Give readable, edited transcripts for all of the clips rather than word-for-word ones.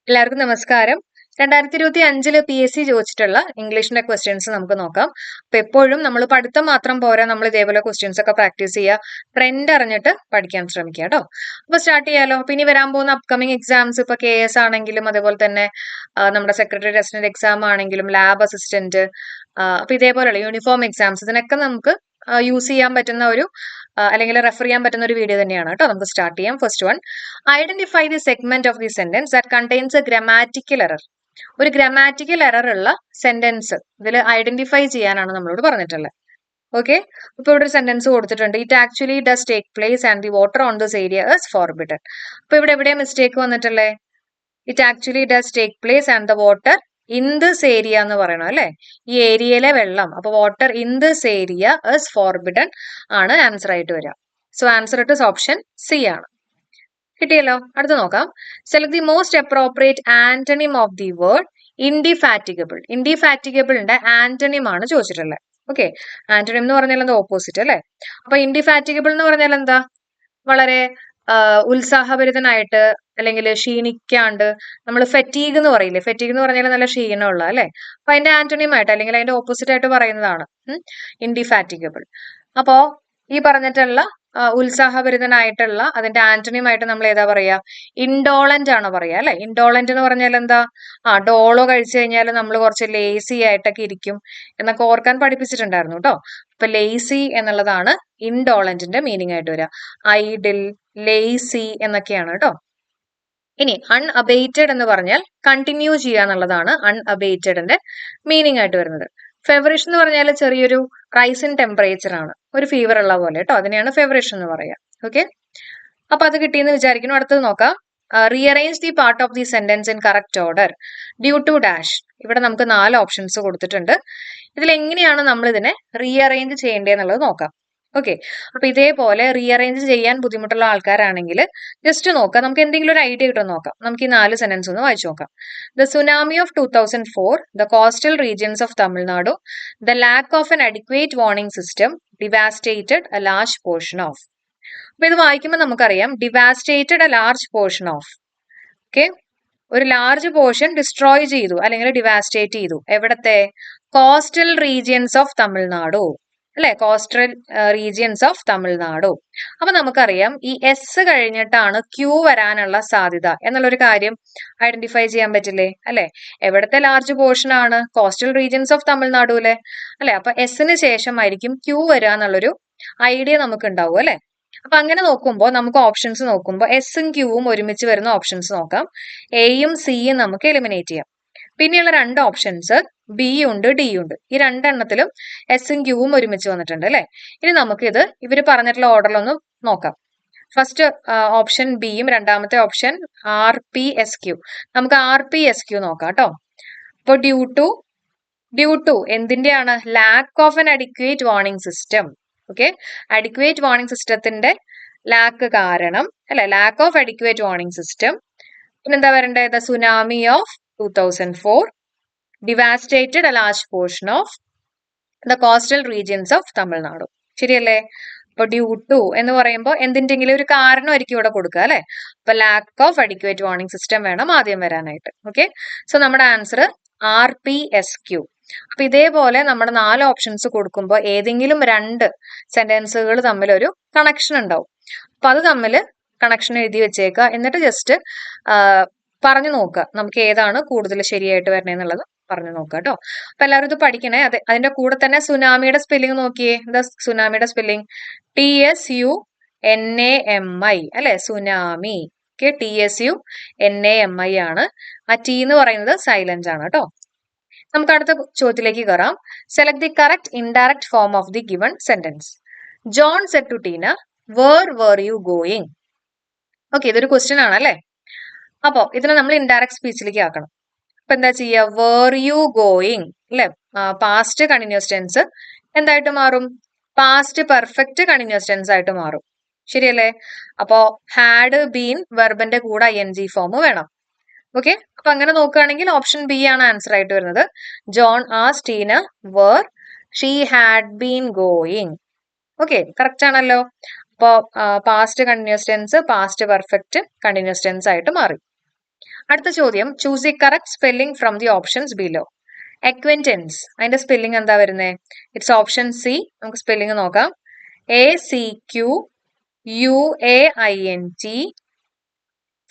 എല്ലാവർക്കും നമസ്കാരം. 2025 PSC ചോദിച്ചിട്ടുള്ള ഇംഗ്ലീഷിന്റെ ക്വസ്റ്റ്യൻസ് നമുക്ക് നോക്കാം. അപ്പൊ എപ്പോഴും നമ്മൾ പഠിത്തം മാത്രം പോരാ, നമ്മൾ ഇതേപോലെ ക്വസ്റ്റ്യൻസ് ഒക്കെ പ്രാക്ടീസ് ചെയ്യുക, ട്രെൻഡ് അറിഞ്ഞിട്ട് പഠിക്കാൻ ശ്രമിക്കുക കേട്ടോ. അപ്പൊ സ്റ്റാർട്ട് ചെയ്യാലോ. അപ്പൊ ഇനി വരാൻ പോകുന്ന അപ്കമിങ് എക്സാംസ് ഇപ്പൊ KS ആണെങ്കിലും അതുപോലെ തന്നെ നമ്മുടെ സെക്രട്ടറി അസിസ്റ്റന്റ് എക്സാം ആണെങ്കിലും ലാബ് അസിസ്റ്റന്റ്, അപ്പൊ ഇതേപോലെയുള്ള യൂണിഫോം എക്സാംസ്, ഇതിനൊക്കെ നമുക്ക് യൂസ് ചെയ്യാൻ പറ്റുന്ന ഒരു അല്ലെങ്കിൽ റെഫർ ചെയ്യാൻ പറ്റുന്ന ഒരു വീഡിയോ തന്നെയാണ് കേട്ടോ. നമുക്ക് സ്റ്റാർട്ട് ചെയ്യാം. First one, identify the segment of the sentence that contains A grammatical error. ഒരു ഗ്രാമാറ്റിക്കൽ എറർ ഉള്ള സെന്റൻസ് ഇതിൽ ഐഡന്റിഫൈ ചെയ്യാനാണ് നമ്മളോട് പറഞ്ഞിട്ടുള്ളത്. ഓക്കെ, ഇപ്പൊ ഇവിടെ ഒരു സെന്റൻസ് കൊടുത്തിട്ടുണ്ട്. It actually does take place and the water on this area is forbidden. അപ്പൊ ഇവിടെ എവിടെയാ മിസ്റ്റേക്ക് വന്നിട്ടുള്ളത്? It actually does take place and the water in this area എന്ന് പറയണം അല്ലെ. ഈ ഏരിയയിലെ വെള്ളം, അപ്പൊ water in this area is forbidden ആണ് ആൻസർ ആയിട്ട് വരിക. സോ ആൻസർ ഇട്ട് ഓപ്ഷൻ സി ആണ്. കിട്ടിയല്ലോ. അടുത്ത് നോക്കാം. Select the most appropriate antonym of the word indefatigable. ഇൻഡിഫാറ്റിഗബിളിന്റെ ആന്റണിം ആണ് ചോദിച്ചിട്ടുള്ളത്. ഓക്കെ, ആന്റണിം എന്ന് പറഞ്ഞാൽ എന്താ? ഓപ്പോസിറ്റ് അല്ലെ. അപ്പൊ ഇൻഡിഫാറ്റിഗബിൾ എന്ന് പറഞ്ഞാൽ എന്താ? വളരെ ഉത്സാഹഭരിതനായിട്ട് അല്ലെങ്കിൽ ക്ഷീണിക്കാണ്ട്, നമ്മൾ ഫെറ്റീഗ് എന്ന് പറയില്ലേ? ഫെറ്റീഗ് എന്ന് പറഞ്ഞാൽ നല്ല ക്ഷീണമുള്ള അല്ലെ. അപ്പൊ അതിന്റെ ആന്റണിം ആയിട്ട് അല്ലെങ്കിൽ അതിന്റെ ഓപ്പോസിറ്റ് ആയിട്ട് പറയുന്നതാണ് ഇൻഡിഫാറ്റിഗബിൾ. അപ്പോ ഈ പറഞ്ഞിട്ടുള്ള ഉത്സാഹഭരിതനായിട്ടുള്ള അതിന്റെ ആന്റണിം ആയിട്ട് നമ്മൾ ഏതാ പറയാ? ഇൻഡോളന്റ് ആണ് പറയാ അല്ലെ. ഇൻഡോളന്റ് എന്ന് പറഞ്ഞാൽ എന്താ? ഡോളോ കഴിച്ചു കഴിഞ്ഞാൽ നമ്മൾ കുറച്ച് ലേസി ആയിട്ടൊക്കെ ഇരിക്കും എന്നൊക്കെ ഓർക്കാൻ പഠിപ്പിച്ചിട്ടുണ്ടായിരുന്നു കേട്ടോ. അപ്പൊ ലേസി എന്നുള്ളതാണ് ഇൻഡോളന്റിന്റെ മീനിങ് ആയിട്ട് വരിക. ഐഡിൽ, ലേസി എന്നൊക്കെയാണ് കേട്ടോ. ഇനി അൺഅബേറ്റഡ് എന്ന് പറഞ്ഞാൽ കണ്ടിന്യൂ ചെയ്യുക എന്നുള്ളതാണ് അൺഅബേറ്റഡിന്റെ മീനിങ് ആയിട്ട് വരുന്നത്. ഫെവറിഷ് എന്ന് പറഞ്ഞാൽ ചെറിയൊരു റൈസ് ഇൻ ടെമ്പറേച്ചർ ആണ്, ഒരു ഫീവർ ഉള്ള പോലെ കേട്ടോ. അതിനെയാണ് ഫെവറിഷ് എന്ന് പറയാം. ഓക്കെ, അപ്പൊ അത് കിട്ടിയെന്ന് വിചാരിക്കുന്നു. അടുത്തത് നോക്കാം. Rearrange the part of the sentence in correct order due to dash. ഇവിടെ നമുക്ക് 4 ഓപ്ഷൻസ് കൊടുത്തിട്ടുണ്ട്. ഇതിൽ എങ്ങനെയാണ് നമ്മൾ ഇതിനെ റീഅറേഞ്ച് ചെയ്യേണ്ടതെന്നുള്ളത് നോക്കാം. ഓക്കെ, അപ്പൊ ഇതേപോലെ റീഅറേഞ്ച് ചെയ്യാൻ ബുദ്ധിമുട്ടുള്ള ആൾക്കാരാണെങ്കിൽ ജസ്റ്റ് നോക്കാം, നമുക്ക് എന്തെങ്കിലും ഒരു ഐഡിയ കിട്ടും നോക്കാം. നമുക്ക് ഈ 4 സെന്റൻസ് ഒന്ന് വായിച്ചു നോക്കാം. The tsunami of 2004, the coastal regions of Tamil Nadu, the lakh of an adequate warning system ഡിവാസ്റ്റേറ്റഡ് a large portion of. അപ്പൊ ഇത് വായിക്കുമ്പോൾ നമുക്കറിയാം ഡിവാസ്റ്റേറ്റഡ് a large portion of. Okay, ഒരു ലാർജ് പോർഷൻ ഡിസ്ട്രോയ് ചെയ്തു അല്ലെങ്കിൽ ഡിവാസ്റ്റേറ്റ് ചെയ്തു. എവിടത്തെ? കോസ്റ്റൽ റീജിയൻസ് ഓഫ് തമിഴ്നാടു അല്ലെ. Coastal regions of Tamil Nadu. അപ്പൊ നമുക്കറിയാം ഈ എസ് കഴിഞ്ഞിട്ടാണ് ക്യൂ വരാനുള്ള സാധ്യത എന്നുള്ളൊരു കാര്യം ഐഡന്റിഫൈ ചെയ്യാൻ പറ്റില്ലേ അല്ലെ. എവിടത്തെ ലാർജ് പോർഷൻ ആണ്? കോസ്റ്റൽ റീജിയൻസ് ഓഫ് തമിഴ്നാടുലെ അല്ലെ. അപ്പൊ എസിന് ശേഷമായിരിക്കും ക്യൂ വരിക എന്നുള്ളൊരു ഐഡിയ നമുക്ക് ഉണ്ടാവും അല്ലെ. അപ്പൊ അങ്ങനെ നോക്കുമ്പോൾ നമുക്ക് ഓപ്ഷൻസ് നോക്കുമ്പോൾ എസും ക്യൂവും ഒരുമിച്ച് വരുന്ന ഓപ്ഷൻസ് നോക്കാം. എയും സിയും നമുക്ക് എലിമിനേറ്റ് ചെയ്യാം. പിന്നെയുള്ള 2 ഓപ്ഷൻസ് ബി ഉണ്ട്, ഡി ഉണ്ട്. ഈ 2 എണ്ണത്തിലും എസും ക്യൂവും ഒരുമിച്ച് വന്നിട്ടുണ്ട് അല്ലെ. ഇനി നമുക്കിത് ഇവര് പറഞ്ഞിട്ടുള്ള ഓർഡറിലൊന്ന് നോക്കാം. ഫസ്റ്റ് ഓപ്ഷൻ ബിയും രണ്ടാമത്തെ ഓപ്ഷൻ RPSQ. നമുക്ക് RPSQ നോക്കാം കേട്ടോ. അപ്പൊ ഡ്യൂ ടു എന്തിന്റെയാണ്? Lack of an adequate warning system. Okay, adequate warning സിസ്റ്റത്തിന്റെ ലാക്ക് കാരണം അല്ലെ. Lack of adequate warning system. പിന്നെന്താ വരേണ്ടത്? Tsunami of 2004 devastated a large portion of the coastal regions of Tamil Nadu. ശരിയല്ലേ? അപ്പൊ ഡ്യൂ ടു എന്ന് പറയുമ്പോൾ എന്തിന്റെങ്കിലും ഒരു കാരണമായിരിക്കും ഇവിടെ കൊടുക്കുക അല്ലെ. അപ്പൊ lakh of adequate warning system വേണം ആദ്യം വരാനായിട്ട്. ഓക്കെ, സോ നമ്മുടെ ആൻസർ RPSQ. അപ്പൊ ഇതേപോലെ നമ്മുടെ 4 ഓപ്ഷൻസ് കൊടുക്കുമ്പോൾ ഏതെങ്കിലും 2 സെന്റൻസുകൾ തമ്മിൽ ഒരു കണക്ഷൻ ഉണ്ടാവും. അപ്പൊ അത് തമ്മിൽ കണക്ഷൻ എഴുതി വെച്ചേക്കുക. എന്നിട്ട് ജസ്റ്റ് പറഞ്ഞു നോക്കുക നമുക്ക് ഏതാണ് കൂടുതൽ ശരിയായിട്ട് വരണേന്നുള്ളത് പറഞ്ഞു നോക്കുക കേട്ടോ. അപ്പൊ എല്ലാവരും ഇത് പഠിക്കണേ. അതിന്റെ കൂടെ തന്നെ സുനാമിയുടെ സ്പെല്ലിംഗ് നോക്കിയേ. എന്താ സുനാമിയുടെ സ്പെല്ലിംഗ്? TSUNAMI അല്ലെ. സുനാമി. ഓക്കെ, TSUNAMI ആണ്. ആ ടി എന്ന് പറയുന്നത് സൈലന്റ് ആണ് കേട്ടോ. നമുക്ക് അടുത്ത ചോദ്യത്തിലേക്ക് കയറാം. Select the correct indirect form of the given sentence. John said to Tina, where were you going? Okay, ഇതൊരു ക്വസ്റ്റ്യൻ ആണ് അല്ലെ. അപ്പൊ ഇതിനെ നമ്മൾ ഇൻഡയറക്റ്റ് സ്പീച്ചിലേക്ക് ആക്കണം. അപ്പൊ എന്താ ചെയ്യുക? വേർ യു ഗോയിങ് അല്ലെ. പാസ്റ്റ് കണ്ടിന്യൂസ് ടെൻസ് എന്തായിട്ട് മാറും? പാസ്റ്റ് പെർഫെക്റ്റ് കണ്ടിന്യൂസ് ടെൻസ് ആയിട്ട് മാറും. ശരിയല്ലേ? അപ്പോ ഹാഡ് ബീൻ വെർബിന്റെ കൂടെ ING ഫോം വേണം. ഓക്കെ, അപ്പൊ അങ്ങനെ നോക്കുകയാണെങ്കിൽ ഓപ്ഷൻ ബി ആണ് ആൻസർ ആയിട്ട് വരുന്നത്. John asked Tina where she had been going. Okay, correct ആണല്ലോ. അപ്പോ past continuous tense past perfect continuous tense ആയിട്ട് മാറി. അടുത്ത ചോദ്യം, choose the correct spelling from the options below. Acquaintance, അതിന്റെ സ്പെല്ലിംഗ് എന്താ വരുന്നത്? It's option C. നമുക്ക് സ്പെല്ലിംഗ് നോക്കാം. ACQUAINT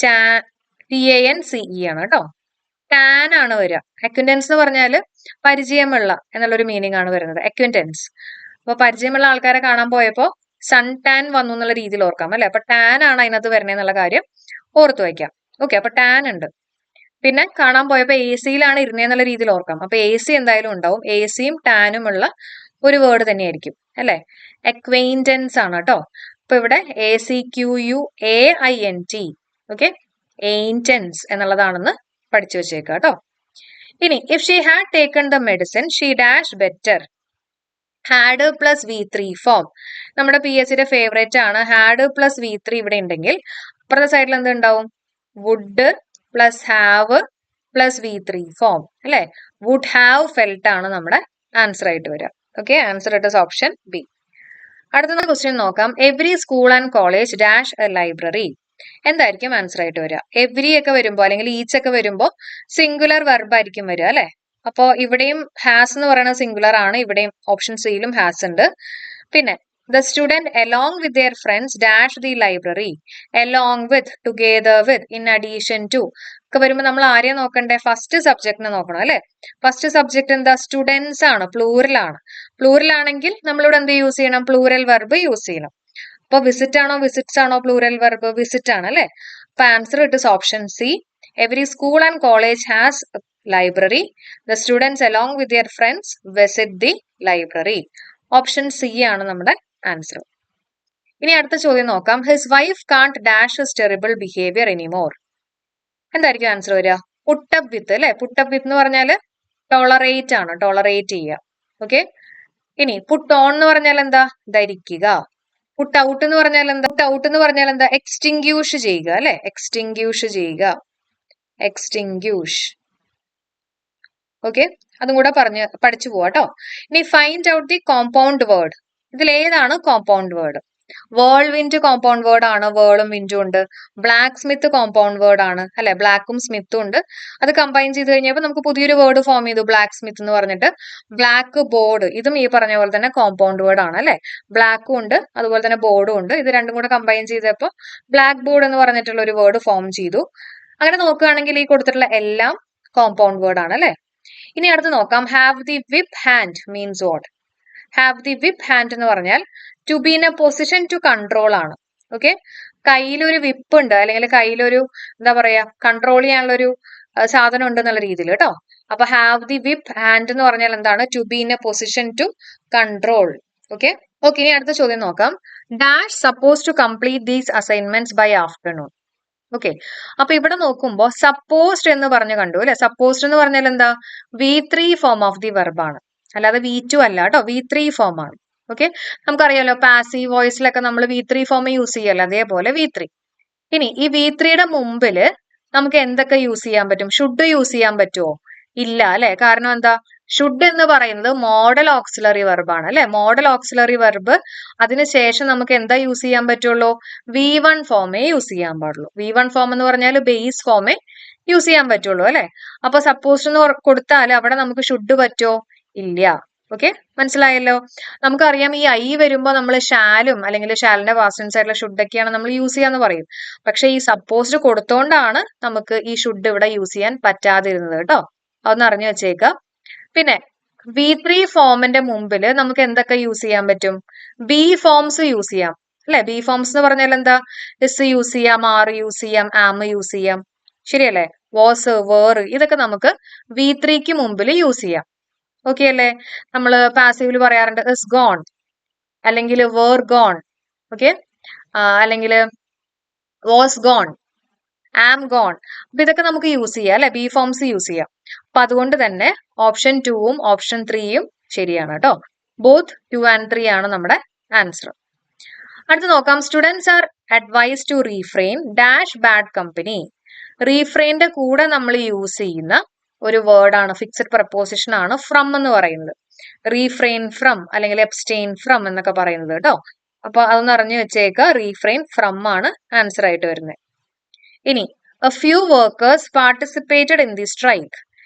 TANCE ആണ് കേട്ടോ. ടാൻ ആണ് വരിക. അക്വന്റൻസ് എന്ന് പറഞ്ഞാൽ പരിചയമുള്ള എന്നുള്ളൊരു മീനിങ് ആണ് വരുന്നത് അക്വന്റൻസ്. അപ്പൊ പരിചയമുള്ള ആൾക്കാരെ കാണാൻ പോയപ്പോ സൺ ടാൻ വന്നു എന്നുള്ള രീതിയിൽ ഓർക്കാം അല്ലെ. അപ്പൊ ടാൻ ആണ് അതിനകത്ത് വരണേന്നുള്ള കാര്യം ഓർത്തു വയ്ക്കാം. ഓക്കെ, അപ്പൊ ടാൻ ഉണ്ട്. പിന്നെ കാണാൻ പോയപ്പോ AC-യിലാണ് ഇരുന്നേന്നുള്ള രീതിയിൽ ഓർക്കാം. അപ്പൊ AC എന്തായാലും ഉണ്ടാവും. AC-യും ടാനും ഉള്ള ഒരു വേർഡ് തന്നെയായിരിക്കും അല്ലെ. അക്വൈന്റൻസ് ആണ് കേട്ടോ. അപ്പൊ ഇവിടെ ACQUAINT. ഓക്കെ, എയിൻറ്റൻസ് എന്നുള്ളതാണെന്ന് പഠിച്ചു വെച്ചേക്കുക കേട്ടോ. ഇനി if she had taken the medicine she dash better. Had plus V3 form നമ്മുടെ PSCയുടെ ഫേവറേറ്റ് ആണ്. ഹാഡ് പ്ലസ് V3 ഇവിടെ ഉണ്ടെങ്കിൽ അപ്പുറത്തെ സൈഡിൽ എന്ത് ഉണ്ടാവും? Would plus have plus V3 form അല്ലെ. വുഡ് ഹാവ് ഫെൽറ്റ് ആണ് നമ്മുടെ ആൻസർ ആയിട്ട് വരിക. Okay, answer it is option B. അടുത്ത ക്വസ്റ്റ്യൻ നോക്കാം. Every school and college dash a library. എന്തായിരിക്കും ആൻസർ ആയിട്ട് വരിക? എവരി ഒക്കെ വരുമ്പോ അല്ലെങ്കിൽ ഈച്ച് ഒക്കെ വരുമ്പോ സിംഗുലർ വെർബ് ആയിരിക്കും വരിക അല്ലെ. അപ്പോ ഇവിടെയും ഹാസ് എന്ന് പറയുന്ന സിംഗുലർ ആണ്. ഇവിടെയും ഓപ്ഷൻ സിയിലും ഹാസ് ഉണ്ട്. പിന്നെ the student along with their friends dash the library. Along with, together with, in addition to ഒക്കെ വരുമ്പോൾ നമ്മൾ ആരെയാ നോക്കണ്ടേ? ഫസ്റ്റ് സബ്ജക്റ്റിനെ നോക്കണം അല്ലെ. ഫസ്റ്റ് സബ്ജക്ട് എന്താ? സ്റ്റുഡൻസ് ആണ്, പ്ലൂറൽ ആണ്. പ്ലൂറൽ ആണെങ്കിൽ നമ്മളിവിടെ എന്ത് യൂസ് ചെയ്യണം? പ്ലൂറൽ വെർബ് യൂസ് ചെയ്യണം. അപ്പൊ വിസിറ്റ് ആണോ വിസിറ്റ്സ് ആണോ പ്ലൂറൽ വെർബ്? വിസിറ്റ് ആണ് അല്ലെ. അപ്പൊ answer it is option C. Every school and college has library. The students along with their friends visit the library. Option C ആണ് നമ്മുടെ ആൻസർ. ഇനി അടുത്ത ചോദ്യം നോക്കാം. His wife can't dash his terrible behaviour anymore. എന്തായിരിക്കും answer വരിക? Put up with അല്ലെ. Put up വിത്ത് എന്ന് പറഞ്ഞാല് ടോളറേറ്റ് ആണ്, ടോളറേറ്റ് ചെയ്യുക. ഓക്കെ, ഇനി പുട്ട് ഓൺ എന്ന് പറഞ്ഞാൽ എന്താ? ധരിക്കുക. പുട്ട് ഔട്ട് എന്ന് പറഞ്ഞാൽ എന്താ? പുട്ട് ഔട്ട് എന്ന് പറഞ്ഞാൽ എന്താ? എക്സ്റ്റിങ്ക്യൂഷ് ചെയ്യുക അല്ലെ. എക്സ്റ്റിങ്ക്യൂഷ് ചെയ്യുക, എക്സ്റ്റിങ്ക്യൂഷ്. ഓക്കെ, അതും കൂടെ പഠിച്ചു പോവാട്ടോ. ഇനി find out the compound word. ഇതിൽ ഏതാണ് compound word? വേൾ wind compound word ആണ്. വേളും വിൻഡും ഉണ്ട്. ബ്ലാക്ക് സ്മിത്ത് കോമ്പൗണ്ട് വേർഡ് ആണ് അല്ലെ. ബ്ലാക്കും സ്മിത്തും ഉണ്ട്. അത് കമ്പൈൻ ചെയ്ത് കഴിഞ്ഞപ്പോൾ നമുക്ക് പുതിയൊരു വേർഡ് ഫോം ചെയ്തു, ബ്ലാക്ക് സ്മിത്ത് എന്ന് പറഞ്ഞിട്ട്. ബ്ലാക്ക് ബോർഡ്, ഇതും ഈ പറഞ്ഞ പോലെ തന്നെ കോമ്പൗണ്ട് വേർഡ് ആണ് അല്ലെ. ബ്ലാക്കും ഉണ്ട്, അതുപോലെ തന്നെ ബോർഡും ഉണ്ട്. ഇത് രണ്ടും കൂടെ കമ്പൈൻ ചെയ്തപ്പോൾ ബ്ലാക്ക് ബോർഡ് എന്ന് പറഞ്ഞിട്ടുള്ള ഒരു വേർഡ് ഫോം ചെയ്തു. അങ്ങനെ നോക്കുകയാണെങ്കിൽ ഈ കൊടുത്തിട്ടുള്ള എല്ലാം കോമ്പൗണ്ട് വേർഡ് ആണ് അല്ലെ. ഇനി അടുത്ത് നോക്കാം. Have the whip hand means what? Have the whip hand എന്ന് പറഞ്ഞാൽ to be in a position to control ആണ്. ഓക്കെ, കയ്യിലൊരു വിപ്പ് ഉണ്ട് അല്ലെങ്കിൽ കയ്യിലൊരു എന്താ പറയാ കൺട്രോൾ ചെയ്യാനുള്ള ഒരു സാധനം ഉണ്ട് എന്നുള്ള രീതിയിൽ കേട്ടോ. അപ്പൊ ഹാവ് ദി വിപ്പ് ഹാൻഡ് എന്ന് പറഞ്ഞാൽ എന്താണ്? To be in a position to control. Okay, ഇനി അടുത്ത ചോദ്യം നോക്കാം. Dash suppose to complete these assignments by afternoon. Okay, അപ്പൊ ഇവിടെ നോക്കുമ്പോ സപ്പോസ്ഡ് എന്ന് പറഞ്ഞു കണ്ടു അല്ലെ. സപ്പോസ്ഡ് എന്ന് പറഞ്ഞാൽ എന്താ? V3 form of the verb ആണ്, അല്ലാതെ V2 അല്ല കേട്ടോ. V3 ഫോം ആണ്. ഓക്കെ, നമുക്കറിയാലോ പാസീവ് വോയിസിലൊക്കെ നമ്മൾ V3 ഫോം യൂസ് ചെയ്യല്ലോ, അതേപോലെ V3. ഇനി ഈ V3യുടെ മുമ്പില് നമുക്ക് എന്തൊക്കെ യൂസ് ചെയ്യാൻ പറ്റും? ഷുഡ് യൂസ് ചെയ്യാൻ പറ്റുമോ? ഇല്ല അല്ലെ. കാരണം എന്താ? ഷുഡ് എന്ന് പറയുന്നത് മോഡൽ ഓക്സിലറി വെർബ് ആണ് അല്ലെ. മോഡൽ ഓക്സിലറി വെർബ് അതിനുശേഷം നമുക്ക് എന്താ യൂസ് ചെയ്യാൻ പറ്റുള്ളൂ? V1 ഫോമേ യൂസ് ചെയ്യാൻ പാടുള്ളൂ. V1 ഫോം എന്ന് പറഞ്ഞാൽ ബേസ് ഫോമേ യൂസ് ചെയ്യാൻ പറ്റുള്ളൂ അല്ലെ. അപ്പൊ സപ്പോസ് എന്ന് കൊടുത്താൽ അവിടെ നമുക്ക് ഷുഡ് പറ്റുമോ? ഇല്ല. ഓക്കെ, മനസ്സിലായല്ലോ. നമുക്കറിയാം ഈ ഐ വരുമ്പോ നമ്മൾ ഷാലും അല്ലെങ്കിൽ ഷാലിന്റെ പാസ്റ്റ് ആയിട്ടുള്ള ഷുഡൊക്കെയാണ് നമ്മൾ യൂസ് ചെയ്യാന്ന് പറയും. പക്ഷെ ഈ സപ്പോസ്ഡ് കൊടുത്തോണ്ടാണ് നമുക്ക് ഈ ഷുഡ് ഇവിടെ യൂസ് ചെയ്യാൻ പറ്റാതിരുന്നത് കേട്ടോ. അതൊന്ന് അറിഞ്ഞു വെച്ചേക്കാം. പിന്നെ V3 ഫോമിന്റെ മുമ്പിൽ നമുക്ക് എന്തൊക്കെ യൂസ് ചെയ്യാൻ പറ്റും? ബി ഫോംസ് യൂസ് ചെയ്യാം അല്ലെ. ബി ഫോംസ് എന്ന് പറഞ്ഞാൽ എന്താ? ഇസ് യൂസ് ചെയ്യാം, ആർ യൂസ് ചെയ്യാം, ആം യൂസ് ചെയ്യാം. ശരിയല്ലേ? വാസ്, വേർ, ഇതൊക്കെ നമുക്ക് V3ക്ക് മുമ്പിൽ യൂസ് ചെയ്യാം. ഓക്കെ അല്ലേ? നമ്മൾ പാസീവില് പറയാറുണ്ട് ഇസ് ഗോൺ അല്ലെങ്കിൽ വേർ ഗോൺ. ഓക്കെ, അല്ലെങ്കിൽ വാസ് ഗോൺ, ആം ഗോൺ. അപ്പൊ ഇതൊക്കെ നമുക്ക് യൂസ് ചെയ്യാം അല്ലെ. ബി ഫോംസ് യൂസ് ചെയ്യാം. അപ്പൊ അതുകൊണ്ട് തന്നെ ഓപ്ഷൻ 2ഉം ഓപ്ഷൻ 3യും ശരിയാണ് കേട്ടോ. ബോത്ത് 2 and 3 ആണ് നമ്മുടെ ആൻസർ. അടുത്ത് നോക്കാം. Students are advised to refrain dash bad company. റീഫ്രെയിന്റെ കൂടെ നമ്മൾ യൂസ് ചെയ്യുന്ന ഒരു വേർഡ് ആണ്, ഫിക്സഡ് പ്രപ്പോസിഷൻ ആണ് ഫ്രം എന്ന് പറയുന്നത്. റീഫ്രെയിൻ ഫ്രം അല്ലെങ്കിൽ എബ്സ്റ്റെയിൻ ഫ്രം എന്നൊക്കെ പറയുന്നത് കേട്ടോ. അപ്പൊ അതൊന്ന് അറിഞ്ഞു വെച്ചേക്ക. റീഫ്രെയിൻ ഫ്രം ആണ് ആൻസർ ആയിട്ട് വരുന്നത്. ഇനി A few workers participated in the strike.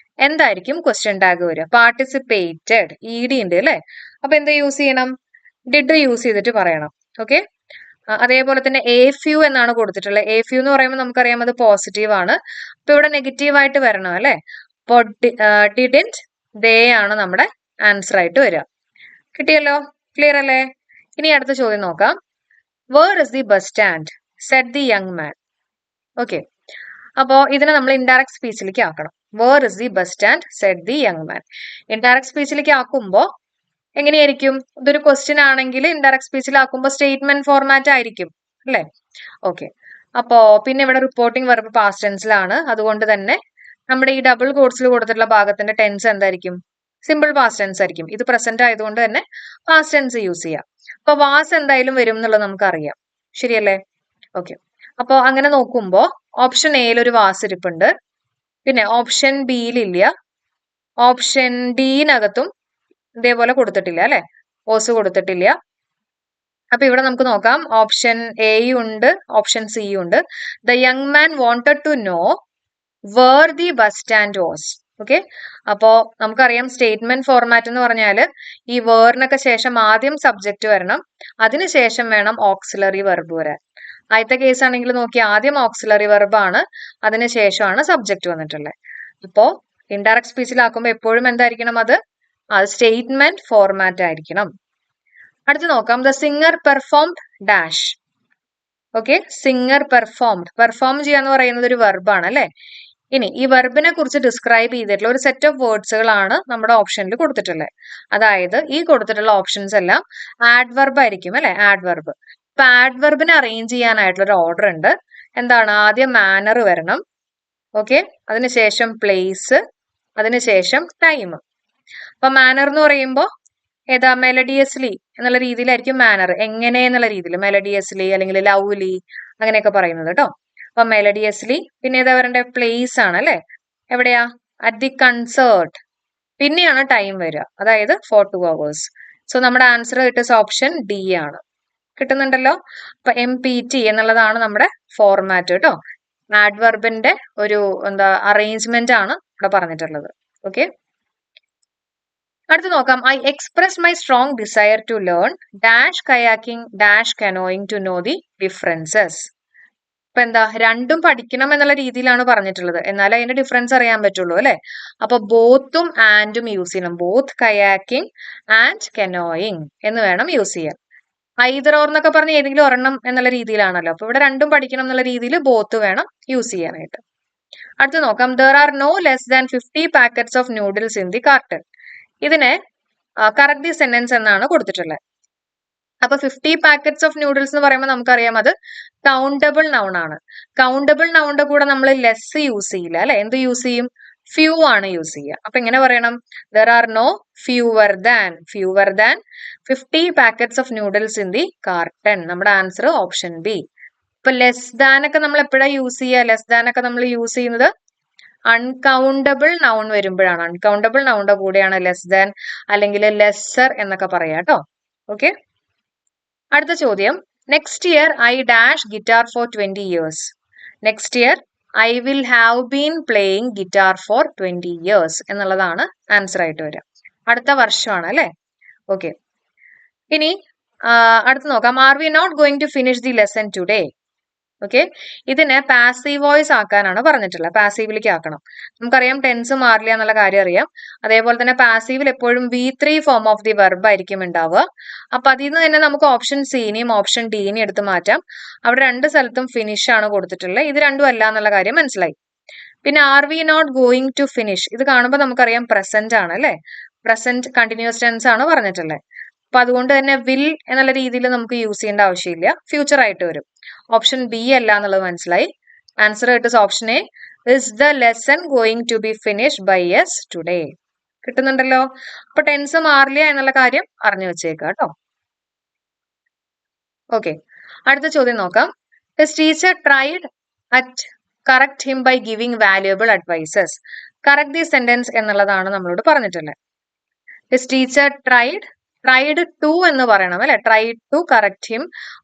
എന്തായിരിക്കും ക്വസ്റ്റ്യൻ ടാഗ് വരിക? പാർട്ടിസിപ്പേറ്റഡ്, ഇ ഡി ഉണ്ട് അല്ലെ? അപ്പൊ എന്താ യൂസ് ചെയ്യണം? ഡിഡ് യൂസ് ചെയ്തിട്ട് പറയണം. ഓക്കെ. അതേപോലെ തന്നെ എ ഫ്യൂ എന്നാണ് കൊടുത്തിട്ടുള്ളത്. എ ഫ്യൂ എന്ന് പറയുമ്പോൾ നമുക്കറിയാം അത് പോസിറ്റീവ് ആണ്. അപ്പൊ ഇവിടെ നെഗറ്റീവ് ആയിട്ട് വരണം അല്ലെ? അപ്പൊ ഡിഡിന്റ് ദേ ആണ് നമ്മുടെ ആൻസർ ആയിട്ട് വരിക. കിട്ടിയല്ലോ? ക്ലിയർ അല്ലേ? ഇനി അടുത്ത ചോദ്യം നോക്കാം. Where is the bus stand said the young man. Okay. അപ്പോ ഇതിനെ നമ്മൾ ഇൻഡയറക്ട് സ്പീച്ചിലേക്ക് ആക്കണം. Where is the bus stand said the young man. Indirect സ്പീച്ചിലേക്ക് ആക്കുമ്പോൾ എങ്ങനെയായിരിക്കും? ഇതൊരു ക്വസ്റ്റ്യൻ ആണെങ്കിൽ ഇൻഡയറക്ട് സ്പീച്ചിലാക്കുമ്പോൾ സ്റ്റേറ്റ്മെന്റ് ഫോർമാറ്റ് ആയിരിക്കും അല്ലെ? ഓക്കെ. അപ്പോ പിന്നെ ഇവിടെ റിപ്പോർട്ടിംഗ് വെർബ് പാസ്റ്റ് ടെൻസിലാണ്. അതുകൊണ്ട് തന്നെ നമ്മുടെ ഈ ഡബിൾ കോട്സിൽ കൊടുത്തിട്ടുള്ള ഭാഗത്തിന്റെ ടെൻസ് എന്തായിരിക്കും? സിമ്പിൾ പാസ്റ്റ് ടെൻസ് ആയിരിക്കും. ഇത് പ്രസന്റ് ആയതുകൊണ്ട് തന്നെ പാസ്റ്റ് ടെൻസ് യൂസ് ചെയ്യാം. അപ്പൊ വാസ് എന്തായാലും വരും എന്നുള്ളത് നമുക്കറിയാം. ശരിയല്ലേ? ഓക്കെ. അപ്പൊ അങ്ങനെ നോക്കുമ്പോ ഓപ്ഷൻ എയിൽ ഒരു വാസ് ഇരിപ്പുണ്ട്. പിന്നെ ഓപ്ഷൻ ബിയിലില്ല. ഓപ്ഷൻ ഡിനകത്തും ഇതേപോലെ കൊടുത്തിട്ടില്ല അല്ലെ? ഓസ് കൊടുത്തിട്ടില്ല. അപ്പൊ ഇവിടെ നമുക്ക് നോക്കാം. ഓപ്ഷൻ എയും ഉണ്ട്, ഓപ്ഷൻ സിയും ഉണ്ട്. The young man wanted to know where the bus stand was. Okay. അപ്പോ നമുക്കറിയാം സ്റ്റേറ്റ്മെന്റ് ഫോർമാറ്റ് എന്ന് പറഞ്ഞാല് ഈ വേറിനൊക്കെ ശേഷം ആദ്യം സബ്ജക്റ്റ് വരണം, അതിനുശേഷം വേണം ഓക്സിലറി വെർബ് വരാൻ. ആദ്യത്തെ കേസ് ആണെങ്കിൽ നോക്കി, ആദ്യം ഓക്സിലറി വെർബ് ആണ്, അതിനുശേഷമാണ് സബ്ജക്റ്റ് വന്നിട്ടുള്ളത്. ഇപ്പോ ഇൻഡയറക്ട് സ്പീച്ചിലാക്കുമ്പോൾ എപ്പോഴും എന്തായിരിക്കണം? അത് സ്റ്റേറ്റ്മെന്റ് ഫോർമാറ്റ് ആയിരിക്കണം. അടുത്ത് നോക്കാം. The singer performed dash. Okay. Singer performed. Perform ചെയ്യാന്ന് പറയുന്നത് ഒരു വെർബാണ് അല്ലെ? ഇനി ഈ വെർബിനെ കുറിച്ച് ഡിസ്ക്രൈബ് ചെയ്തിട്ടുള്ള ഒരു സെറ്റ് ഓഫ് വേർഡ്സുകളാണ് നമ്മുടെ ഓപ്ഷനിൽ കൊടുത്തിട്ടുള്ളത്. അതായത് ഈ കൊടുത്തിട്ടുള്ള ഓപ്ഷൻസ് എല്ലാം ആഡ്വർബ് ആയിരിക്കും അല്ലെ? ആഡ്വർബ്. ഇപ്പൊ ആഡ്വർബിനെ അറേഞ്ച് ചെയ്യാനായിട്ടുള്ള ഒരു ഓർഡർ ഉണ്ട്. എന്താണ്? ആദ്യം മാനർ വരണം. ഓക്കെ. അതിനുശേഷം പ്ലേസ്, അതിനുശേഷം ടൈം. അപ്പൊ മാനർ എന്ന് പറയുമ്പോൾ ഏതാ? മെലഡിയസ്ലി എന്നുള്ള രീതിയിലായിരിക്കും മാനർ. എങ്ങനെ എന്നുള്ള രീതിയിൽ മെലഡിയസ്ലി അല്ലെങ്കിൽ ലവ്ലി അങ്ങനെയൊക്കെ പറയുന്നത് കേട്ടോ. അപ്പൊ മെലഡിയസ്ലി. പിന്നെ ഏതാ വരണ്ടേ? പ്ലേസ് ആണ് അല്ലെ? എവിടെയാ? At the concert. പിന്നെയാണ് ടൈം വരിക, അതായത് for 2 hours. സോ നമ്മുടെ ആൻസർ ഇറ്റ് ഓപ്ഷൻ ഡി ആണ്. കിട്ടുന്നുണ്ടല്ലോ? അപ്പൊ MPT എന്നുള്ളതാണ് നമ്മുടെ ഫോർമാറ്റ് കേട്ടോ. ആഡ്വർബിന്റെ ഒരു അറേഞ്ച്മെന്റ് ആണ് ഇവിടെ പറഞ്ഞിട്ടുള്ളത്. ഓക്കെ. അടുത്ത് നോക്കാം. I express my strong desire to learn dash kayaking dash canoeing to know the differences. ഇപ്പൊ എന്താ? രണ്ടും പഠിക്കണം എന്നുള്ള രീതിയിലാണ് പറഞ്ഞിട്ടുള്ളത്. എന്നാലേ അതിന്റെ ഡിഫറൻസ് അറിയാൻ പറ്റുള്ളൂ അല്ലെ? അപ്പൊ ബോത്തും ആൻഡും യൂസ് ചെയ്യണം. ബോത്ത് കയാക്കിംഗ് ആൻഡ് കനോയിങ് എന്ന് വേണം യൂസ് ചെയ്യാൻ. ഐദർ ഓർ എന്നൊക്കെ പറഞ്ഞ് ഏതെങ്കിലും ഒരെണ്ണം എന്നുള്ള രീതിയിലാണല്ലോ. അപ്പൊ ഇവിടെ രണ്ടും പഠിക്കണം എന്നുള്ള രീതിയിൽ ബോത്ത് വേണം യൂസ് ചെയ്യാനായിട്ട്. അടുത്ത് നോക്കാം. There are no less than 50 packets of noodles in the carton. ഇതിനെ കറക്റ്റ് ദി സെന്റൻസ് എന്നാണ് കൊടുത്തിട്ടുള്ളത്. അപ്പൊ 50 പാക്കറ്റ്സ് ഓഫ് നൂഡിൽസ് എന്ന് പറയുമ്പോൾ നമുക്കറിയാം അത് കൗണ്ടബിൾ നൗൺ ആണ്. കൗണ്ടബിൾ നൗണിന്റെ കൂടെ നമ്മൾ ലെസ് യൂസ് ചെയ്യില്ല അല്ലെ? എന്ത് യൂസ് ചെയ്യും? ഫ്യൂ ആണ് യൂസ് ചെയ്യുക. അപ്പൊ എങ്ങനെ പറയണം? There are no fewer than 50 packets of noodles in the carton. നമ്മുടെ ആൻസർ ഓപ്ഷൻ ബി. ഇപ്പൊ ലെസ് ദാൻ ഒക്കെ നമ്മൾ എപ്പോഴാണ് യൂസ് ചെയ്യുക? ലെസ് ദാൻ ഒക്കെ നമ്മൾ യൂസ് ചെയ്യുന്നത് അൺകൗണ്ടബിൾ നൗൺ വരുമ്പോഴാണ്. അൺകൗണ്ടബിൾ നൗണിന്റെ കൂടെയാണ് ലെസ് ദാൻ അല്ലെങ്കിൽ ലെസ്സർ എന്നൊക്കെ പറയാം കേട്ടോ. ഓക്കെ. അടുത്ത ചോദ്യം. Next year I dash guitar for 20 years. Next year I will have been playing guitar for 20 years എന്നുള്ളതാണ് ആൻസർ ആയിട്ട് വരിക. അടുത്ത വർഷമാണ് അല്ലെ? ഓക്കെ. ഇനി അടുത്ത് നോക്കാം. Are we not going to finish the lesson today. Okay. ഇതിനെ പാസീവ് വോയിസ് ആക്കാനാണ് പറഞ്ഞിട്ടുള്ളത്. പാസീവിലേക്ക് ആക്കണം. നമുക്കറിയാം ടെൻസ് മാറില്ല എന്നുള്ള കാര്യം അറിയാം. അതേപോലെ തന്നെ പാസീവിൽ എപ്പോഴും V3 form of the verb ആയിരിക്കും ഉണ്ടാവുക. അപ്പൊ അതിൽ നിന്ന് തന്നെ നമുക്ക് ഓപ്ഷൻ സിനെയും ഓപ്ഷൻ ഡിനെയും എടുത്ത് മാറ്റാം. അവിടെ രണ്ട് സ്ഥലത്തും ഫിനിഷ് ആണ് കൊടുത്തിട്ടുള്ളത്. ഇത് രണ്ടും അല്ല എന്നുള്ള കാര്യം മനസ്സിലായി. പിന്നെ are we not going to finish, ഇത് കാണുമ്പോൾ നമുക്കറിയാം പ്രസന്റ് ആണ് അല്ലെ? പ്രസന്റ് കണ്ടിന്യൂസ് ടെൻസ് ആണ് പറഞ്ഞിട്ടുള്ളത്. അപ്പൊ അതുകൊണ്ട് തന്നെ വിൽ എന്നുള്ള രീതിയിൽ നമുക്ക് യൂസ് ചെയ്യേണ്ട ആവശ്യമില്ല, ഫ്യൂച്ചർ ആയിട്ട് വരും. ഓപ്ഷൻ ബി അല്ല എന്നുള്ളത് മനസ്സിലായി. Answer it is option A. Is the lesson going to be finished by us today. കിട്ടുന്നുണ്ടല്ലോ? അപ്പൊ ടെൻസ് മാറില്ല എന്നുള്ള കാര്യം അറിഞ്ഞു വെച്ചേക്കുക കേട്ടോ. ഓക്കെ. അടുത്ത ചോദ്യം നോക്കാം. His teacher tried at correct him by giving valuable advices. Correct the sentence എന്നുള്ളതാണ് നമ്മളോട് പറഞ്ഞിട്ടുള്ളത്. ഹിസ് ടീച്ചർ ട്രൈഡ് ടു എന്ന് പറയണം അല്ലെ? Tried to correct him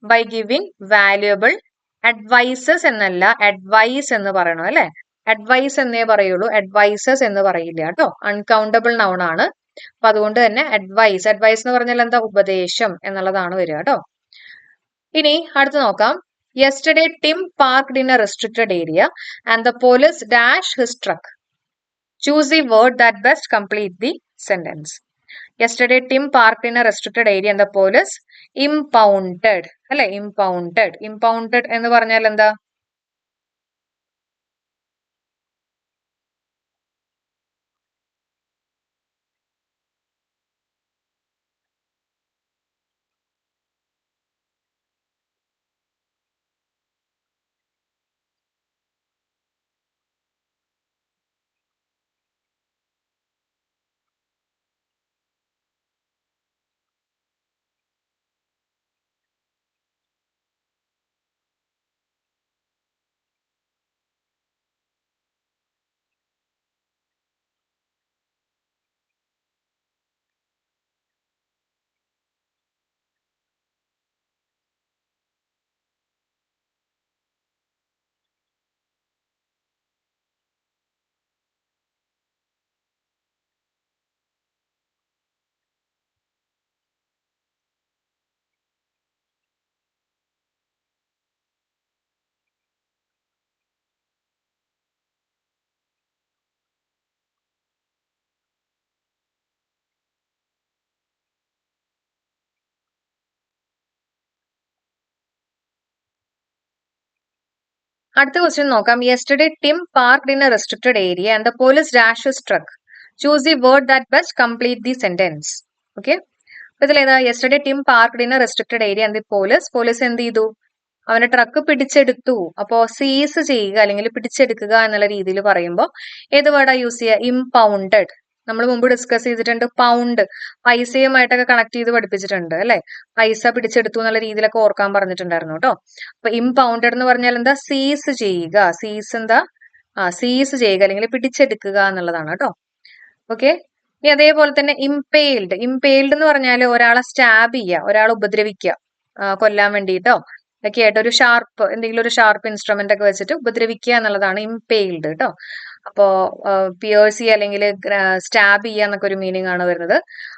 by giving valuable advices എന്നല്ല, അഡ്വൈസ് എന്ന് പറയണം അല്ലെ. അഡ്വൈസ് എന്നേ പറയുള്ളൂ, അഡ്വൈസസ് എന്ന് പറയില്ല കേട്ടോ. അൺകൗണ്ടബിൾ നൗൺ ആണ്. അപ്പൊ അതുകൊണ്ട് തന്നെ അഡ്വൈസ്, അഡ്വൈസ് എന്ന് പറഞ്ഞാൽ എന്താ, ഉപദേശം എന്നുള്ളതാണ് വരിക കേട്ടോ. ഇനി അടുത്ത് നോക്കാം. Yesterday Tim parked in a restricted area and the police dash his truck. Choose the word that best complete the sentence. Yesterday Tim parked in a restricted area and the police impounded അല്ലെ, impounded. Impounded എന്ന് പറഞ്ഞാൽ എന്താ? അടുത്ത question നോക്കാം. Yesterday Tim parked in a restricted area and the police dash his truck. Choose the word that best complete the sentence. Okay, അപ്പൊ ഇതിലേതാ? Yesterday Tim parked in a restricted area and the police എന്ത് ചെയ്തു? അവന്റെ truck പിടിച്ചെടുത്തു. അപ്പോ സീസ് ചെയ്യുക അല്ലെങ്കിൽ പിടിച്ചെടുക്കുക എന്നുള്ള രീതിയിൽ പറയുമ്പോൾ ഏത് വേർഡാ യൂസ് ചെയ്യുക? ഇംപൗണ്ടഡ്. നമ്മൾ മുമ്പ് ഡിസ്കസ് ചെയ്തിട്ടുണ്ട്. പൗണ്ട് പൈസയുമായിട്ടൊക്കെ കണക്ട് ചെയ്ത് പഠിപ്പിച്ചിട്ടുണ്ട് അല്ലെ. പൈസ പിടിച്ചെടുത്തു എന്നുള്ള രീതിയിലൊക്കെ ഓർക്കാൻ പറഞ്ഞിട്ടുണ്ടായിരുന്നു കേട്ടോ. അപ്പൊ ഇംപൗണ്ടഡ് എന്ന് പറഞ്ഞാൽ എന്താ? സീസ് ചെയ്യുക. സീസ് എന്താ? സീസ് ചെയ്യുക അല്ലെങ്കിൽ പിടിച്ചെടുക്കുക എന്നുള്ളതാണ് കേട്ടോ. ഓക്കെ, ഇനി അതേപോലെ തന്നെ ഇംപെയിൽഡ്. ഇംപെയിൽഡ് എന്ന് പറഞ്ഞാൽ ഒരാളെ സ്റ്റാബ് ചെയ്യുക, ഒരാളെ ഉപദ്രവിക്കുക, കൊല്ലാൻ വേണ്ടിയിട്ടോ ഒക്കെ ആയിട്ട് ഒരു ഷാർപ്പ്, എന്തെങ്കിലും ഒരു ഷാർപ്പ് ഇൻസ്ട്രുമെന്റ് ഒക്കെ വെച്ചിട്ട് ഉപദ്രവിക്കുക എന്നുള്ളതാണ് ഇംപെയിൽഡ് കേട്ടോ. അപ്പോ പിയേഴ്സ് അല്ലെങ്കിൽ സ്റ്റാബ് ചെയ്യുക എന്നൊക്കെ ഒരു മീനിങ് ആണ് വരുന്നത്.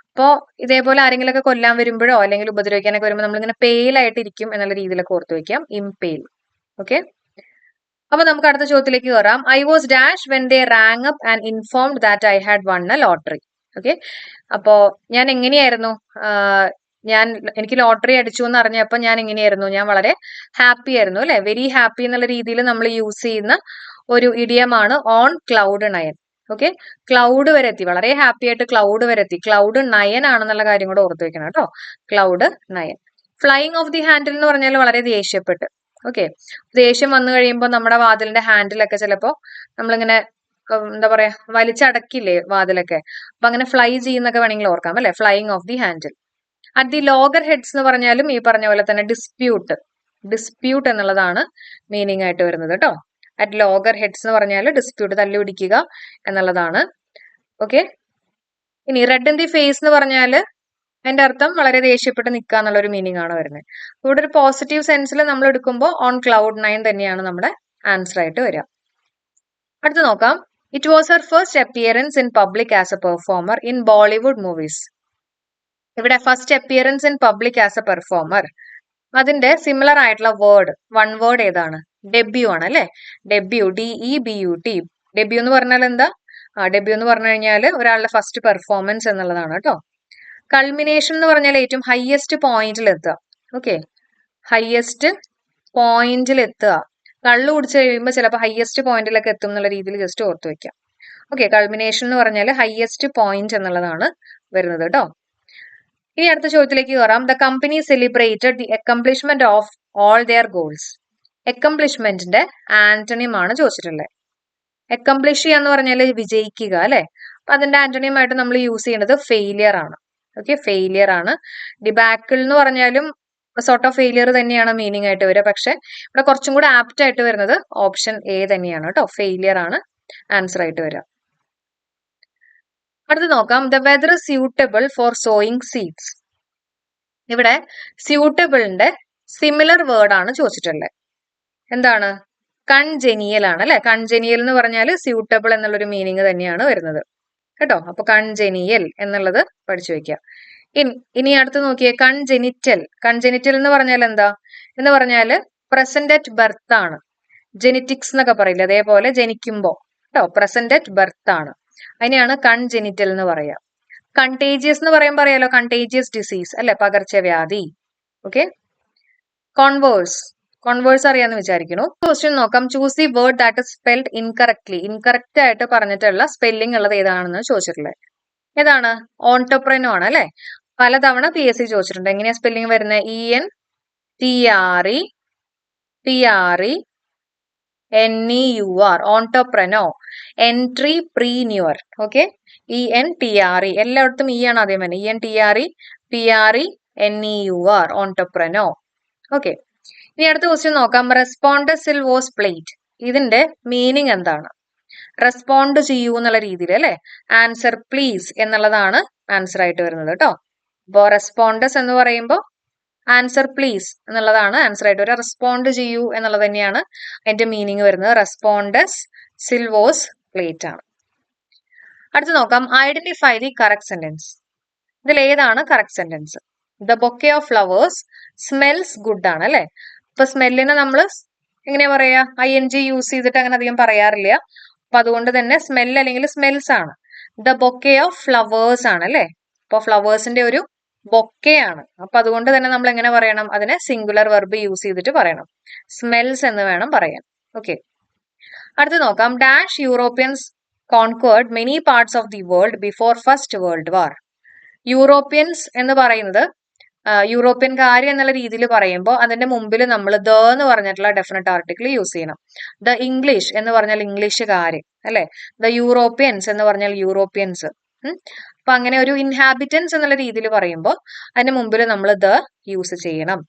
അപ്പോ ഇതേപോലെ ആരെങ്കിലും ഒക്കെ കൊല്ലാൻ വരുമ്പോഴോ അല്ലെങ്കിൽ ഉപദ്രവിക്കാനൊക്കെ വരുമ്പോൾ നമ്മളിങ്ങനെ പെയിലായിട്ട് ഇരിക്കും എന്നുള്ള രീതിയിലൊക്കെ ഓർത്ത് വെക്കാം. ഇംപെയിൽ. ഓക്കെ, അപ്പൊ നമുക്ക് അടുത്ത ചോദ്യത്തിലേക്ക് കയറാം. I was dash when they rang up and informed that I had won a lottery. Okay, അപ്പോ ഞാൻ എങ്ങനെയായിരുന്നു? എനിക്ക് ലോട്ടറി അടിച്ചു എന്ന് അറിഞ്ഞപ്പോ ഞാൻ എങ്ങനെയായിരുന്നു? ഞാൻ വളരെ ഹാപ്പി ആയിരുന്നു അല്ലെ. വെരി ഹാപ്പി എന്നുള്ള രീതിയിൽ നമ്മൾ യൂസ് ചെയ്യുന്ന ഒരു ഇഡിയമാണ് on cloud nine. Okay, cloud വരെ എത്തി, വളരെ ഹാപ്പി ആയിട്ട് ക്ലൗഡ് വരെ എത്തി. ക്ലൗഡ് നയൻ ആണെന്നുള്ള കാര്യം കൂടെ ഓർത്ത് വെക്കണം കേട്ടോ. Cloud nine. Flying off the handle എന്ന് പറഞ്ഞാൽ വളരെ ദേഷ്യപ്പെട്ട്. ഓക്കെ, ദേഷ്യം വന്നു കഴിയുമ്പോൾ നമ്മുടെ വാതിലിന്റെ ഹാൻഡിലൊക്കെ ചിലപ്പോ നമ്മളിങ്ങനെ എന്താ പറയാ, വലിച്ചടക്കില്ലേ വാതിലൊക്കെ. അപ്പൊ അങ്ങനെ ഫ്ലൈ ചെയ്യുന്നൊക്കെ വേണമെങ്കിൽ ഓർക്കാം അല്ലെ. Flying off the handle. At the loggerheads എന്ന് പറഞ്ഞാലും ഈ പറഞ്ഞ പോലെ തന്നെ ഡിസ്പ്യൂട്ട്. ഡിസ്പ്യൂട്ട് എന്നുള്ളതാണ് മീനിങ് ആയിട്ട് വരുന്നത് കേട്ടോ. അറ്റ് ലോഗർ ഹെഡ്സ് എന്ന് പറഞ്ഞാൽ ഡിസ്പ്യൂട്ട്, തല്ലുപിടിക്കുക എന്നുള്ളതാണ്. ഓക്കെ, ഇനി റെഡ് ഇൻ ദി ഫേസ് എന്ന് പറഞ്ഞാല് അതിന്റെ അർത്ഥം വളരെ ദേഷ്യപ്പെട്ട് നിൽക്കുക എന്നുള്ള ഒരു മീനിങ് ആണ് വരുന്നത്. ഇവിടെ ഒരു പോസിറ്റീവ് സെൻസിൽ നമ്മൾ എടുക്കുമ്പോൾ ഓൺ ക്ലൗഡ് നയൻ തന്നെയാണ് നമ്മുടെ ആൻസർ ആയിട്ട് വരിക. അടുത്ത് നോക്കാം. It was her first appearance in public as a performer in Bollywood movies. ഇവിടെ first appearance in public as a performer, അതിന്റെ സിമിലർ ആയിട്ടുള്ള വേർഡ്, വൺ വേർഡ് ഏതാണ്? ഡെബ്യൂ ആണ് അല്ലെ. Debut, DEBUT. ഡെബ്യൂ എന്ന് പറഞ്ഞാൽ എന്താ? ഡെബ്യൂ എന്ന് പറഞ്ഞു കഴിഞ്ഞാൽ ഒരാളുടെ ഫസ്റ്റ് പെർഫോമൻസ് എന്നുള്ളതാണ് കേട്ടോ. കൾമിനേഷൻ എന്ന് പറഞ്ഞാൽ ഏറ്റവും ഹയസ്റ്റ് പോയിന്റിൽ എത്തുക. ഓക്കെ, ഹയസ്റ്റ് പോയിന്റിൽ എത്തുക. കള്ളു കുടിച്ചു കഴിയുമ്പോൾ ചിലപ്പോൾ ഹയസ്റ്റ് പോയിന്റിലൊക്കെ എത്തും എന്നുള്ള രീതിയിൽ ജസ്റ്റ് ഓർത്ത് വെക്കാം. ഓക്കെ, കൾമിനേഷൻ എന്ന് പറഞ്ഞാൽ ഹയസ്റ്റ് പോയിന്റ് എന്നുള്ളതാണ് വരുന്നത് കേട്ടോ. ഇനി അടുത്ത ചോദ്യത്തിലേക്ക് കയറാം. The company celebrated the accomplishment of all their goals. അക്കംപ്ലിഷ്മെന്റിന്റെ ആന്റണിയം ആണ് ചോദിച്ചിട്ടുള്ളത്. അക്കംപ്ലിഷ് ചെയ്യുക എന്ന് പറഞ്ഞാൽ വിജയിക്കുക അല്ലെ. അപ്പൊ അതിന്റെ ആന്റണിയം ആയിട്ട് നമ്മൾ യൂസ് ചെയ്യുന്നത് ഫെയിലിയർ ആണ്. ഓക്കെ, ഫെയിലിയർ ആണ്. ഡിബാക്കിൾ എന്ന് പറഞ്ഞാലും സോർട്ട് ഓഫ് ഫെയിലിയർ തന്നെയാണ് മീനിങ് ആയിട്ട് വരിക. പക്ഷെ ഇവിടെ കുറച്ചും കൂടെ ആപ്റ്റ് ആയിട്ട് വരുന്നത് ഓപ്ഷൻ എ തന്നെയാണ് കേട്ടോ. ഫെയിലിയർ ആണ് ആൻസർ ആയിട്ട് വരിക. അടുത്ത് നോക്കാം. The weather suitable for sowing seeds. ഇവിടെ സ്യൂട്ടബിളിന്റെ സിമിലർ വേർഡ് ആണ് ചോദിച്ചിട്ടുള്ളത്. എന്താണ്? കൺജെനിയൽ ആണ് അല്ലെ. കൺജെനിയൽ എന്ന് പറഞ്ഞാൽ സ്യൂട്ടബിൾ എന്നുള്ളൊരു മീനിങ് തന്നെയാണ് വരുന്നത് കേട്ടോ. അപ്പൊ കൺജെനിയൽ എന്നുള്ളത് പഠിച്ചു വെക്കുക. ഇനി അടുത്ത് നോക്കിയേ, കൺജെനിറ്റൽ. കൺജെനിറ്റൽ എന്ന് പറഞ്ഞാൽ എന്താ എന്ന് പറഞ്ഞാൽ പ്രസന്റ് അറ്റ് ബർത്ത് ആണ്. ജെനറ്റിക്സ് എന്നൊക്കെ പറയില്ല, അതേപോലെ ജനിക്കുമ്പോ കേട്ടോ, പ്രസന്റ് അറ്റ് ബർത്ത് ആണ്. അതിനെയാണ് കൺജെനിറ്റൽ എന്ന് പറയാ. കണ്ടേജിയസ് എന്ന് പറയുമ്പോൾ അറിയാലോ, കണ്ടേജിയസ് ഡിസീസ് അല്ലെ, പകർച്ചവ്യാധി. ഓക്കെ. കോൺവേഴ്സ്. കോൺവേഴ്സ് അറിയാന്ന് വിചാരിക്കുന്നു. ക്വസ്റ്റ്യൻ നോക്കാം. Choose the word that is spelled incorrectly. Incorrect ആയിട്ട് പറഞ്ഞിട്ടുള്ള സ്പെല്ലിംഗ് ഉള്ളത് ഏതാണെന്ന് ചോദിച്ചിട്ടുള്ളത്. ഏതാണ്? ഓൺടർപ്രനോ ആണ് അല്ലെ. പലതവണ PSC ചോദിച്ചിട്ടുണ്ട്. എങ്ങനെയാ സ്പെല്ലിംഗ് വരുന്നത്? ENTREPRENEUR. ഓൺടർപ്രനോ. എൻട്രിപ്രീന്യൂർ. ഓക്കെ. ENTRE. എല്ലായിടത്തും E ആണ് ആദ്യം തന്നെ. ENTREPRENEUR. ഓൺടർപ്രനോ. ഓക്കെ. ഇനി അടുത്ത ക്വസ്റ്റ്യൻ നോക്കാം. റെസ്പോണ്ടസിൽ വാസ് പ്ലേറ്റ്. ഇതിന്റെ മീനിങ് എന്താണ്? റെസ്പോണ്ട് ചെയ്യൂ എന്നുള്ള രീതിയിൽ അല്ലെ. ആൻസർ പ്ലീസ് എന്നുള്ളതാണ് ആൻസർ ആയിട്ട് വരുന്നത് കേട്ടോ. അപ്പോ റെസ്പോണ്ടസ് എന്ന് പറയുമ്പോൾ ആൻസർ പ്ലീസ് എന്നുള്ളതാണ് ആൻസർ ആയിട്ട് വരിക. റെസ്പോണ്ട് ചെയ്യൂ എന്നുള്ളത് തന്നെയാണ് അതിന്റെ മീനിങ് വരുന്നത്. റെസ്പോണ്ടസ് സിൽ വാസ് പ്ലേറ്റ് ആണ്. അടുത്ത് നോക്കാം. Identify the correct sentence. ഇതിൽ ഏതാണ് correct sentence? The bouquet of flowers smells good ആണ് അല്ലെ. അപ്പൊ സ്മെല്ലിനെ നമ്മൾ എങ്ങനെയാ പറയാ? ING യൂസ് ചെയ്തിട്ട് അങ്ങനെ അധികം പറയാറില്ല. അപ്പൊ അതുകൊണ്ട് തന്നെ സ്മെൽ അല്ലെങ്കിൽ സ്മെൽസ് ആണ്. ദ ബൊക്കെ ഓഫ് ഫ്ലവേഴ്സ് ആണ് അല്ലെ. അപ്പൊ ഫ്ലവേഴ്സിന്റെ ഒരു ബൊക്കെയാണ്. അപ്പൊ അതുകൊണ്ട് തന്നെ നമ്മൾ എങ്ങനെ പറയണം? അതിനെ സിംഗുലർ വെർബ് യൂസ് ചെയ്തിട്ട് പറയണം. സ്മെൽസ് എന്ന് വേണം പറയാൻ. ഓക്കെ. അടുത്ത് നോക്കാം. Dash Europeans conquered many parts of the world before first world war. Europeans എന്ന് പറയുന്നത് യൂറോപ്യൻകാർ എന്നുള്ള രീതിയിൽ പറയുമ്പോൾ അതിന്റെ മുമ്പിൽ നമ്മൾ ദ എന്ന് പറഞ്ഞിട്ടുള്ള ഡെഫിനറ്റ് ആർട്ടിക്കിൾ യൂസ് ചെയ്യണം. ദ ഇംഗ്ലീഷ് എന്ന് പറഞ്ഞാൽ ഇംഗ്ലീഷുകാര് അല്ലെ. ദ യൂറോപ്യൻസ് എന്ന് പറഞ്ഞാൽ യൂറോപ്യൻസ്. അപ്പൊ അങ്ങനെ ഒരു ഇൻഹാബിറ്റൻസ് എന്നുള്ള രീതിയിൽ പറയുമ്പോൾ അതിന്റെ മുമ്പിൽ നമ്മൾ ദ യൂസ് ചെയ്യണം.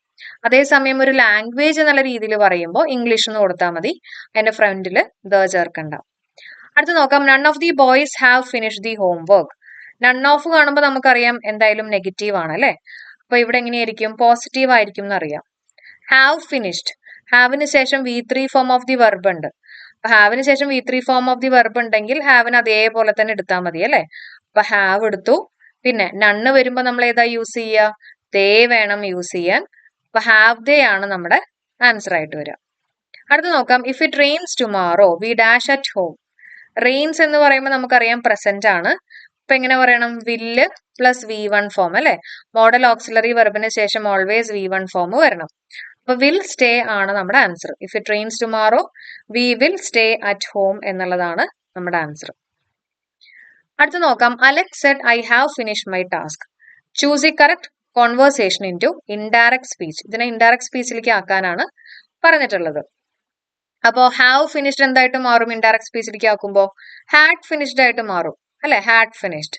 അതേസമയം ഒരു ലാംഗ്വേജ് എന്നുള്ള രീതിയിൽ പറയുമ്പോൾ ഇംഗ്ലീഷ് എന്ന് കൊടുത്താൽ മതി, അതിന്റെ ഫ്രണ്ടിൽ ദ ചേർക്കണ്ട. അടുത്ത് നോക്കാം. None of the boys have finish the homework. None of കാണുമ്പോൾ നമുക്കറിയാം എന്തായാലും നെഗറ്റീവ് ആണ് അല്ലെ. അപ്പൊ ഇവിടെ എങ്ങനെയായിരിക്കും? പോസിറ്റീവ് ആയിരിക്കും എന്നറിയാം. Have finished. ഹാവിന് ശേഷം V3 form of the verb ഉണ്ട്. അപ്പൊ ഹാവിന് ശേഷം V3 form of the verb ഉണ്ടെങ്കിൽ ഹാവിന് അതേപോലെ തന്നെ എടുത്താൽ മതി അല്ലെ. അപ്പൊ ഹാവ് എടുത്തു. പിന്നെ നണ്ണ് വരുമ്പോ നമ്മൾ ഏതാ യൂസ് ചെയ്യുക? ദേ വേണം യൂസ് ചെയ്യാൻ. അപ്പൊ ഹാവ് ദേ ആണ് നമ്മുടെ ആൻസർ ആയിട്ട് വരിക. അടുത്ത് നോക്കാം. If it rains tomorrow we dash at home. Rains എന്ന് പറയുമ്പോൾ നമുക്കറിയാം പ്രസന്റ് ആണ്. അപ്പൊ എങ്ങനെ പറയണം? വില്ല് പ്ലസ് V1 ഫോം അല്ലെ. മോഡൽ ഓക്സിലറി വെർബിന് ശേഷം ഓൾവേസ് V1 ഫോം വരണം. അപ്പൊ വിൽ സ്റ്റേ ആണ് നമ്മുടെ answer. If it rains tomorrow we will stay at home എന്നുള്ളതാണ് നമ്മുടെ ആൻസർ. അടുത്ത് നോക്കാം. Alex said I have finished my task. Choose the correct conversation into indirect speech. ഇതിനെ ഇൻഡയറക്റ്റ് സ്പീച്ചിലേക്ക് ആക്കാനാണ് പറഞ്ഞിട്ടുള്ളത്. അപ്പോ ഹാവ് ഫിനിഷ്ഡ് എന്തായിട്ട് മാറും? ഇൻഡയറക്റ്റ് സ്പീച്ചിലേക്ക് ആക്കുമ്പോൾ ഹാഡ് ഫിനിഷ്ഡ് ആയിട്ട് മാറും അല്ലെ. Had finished.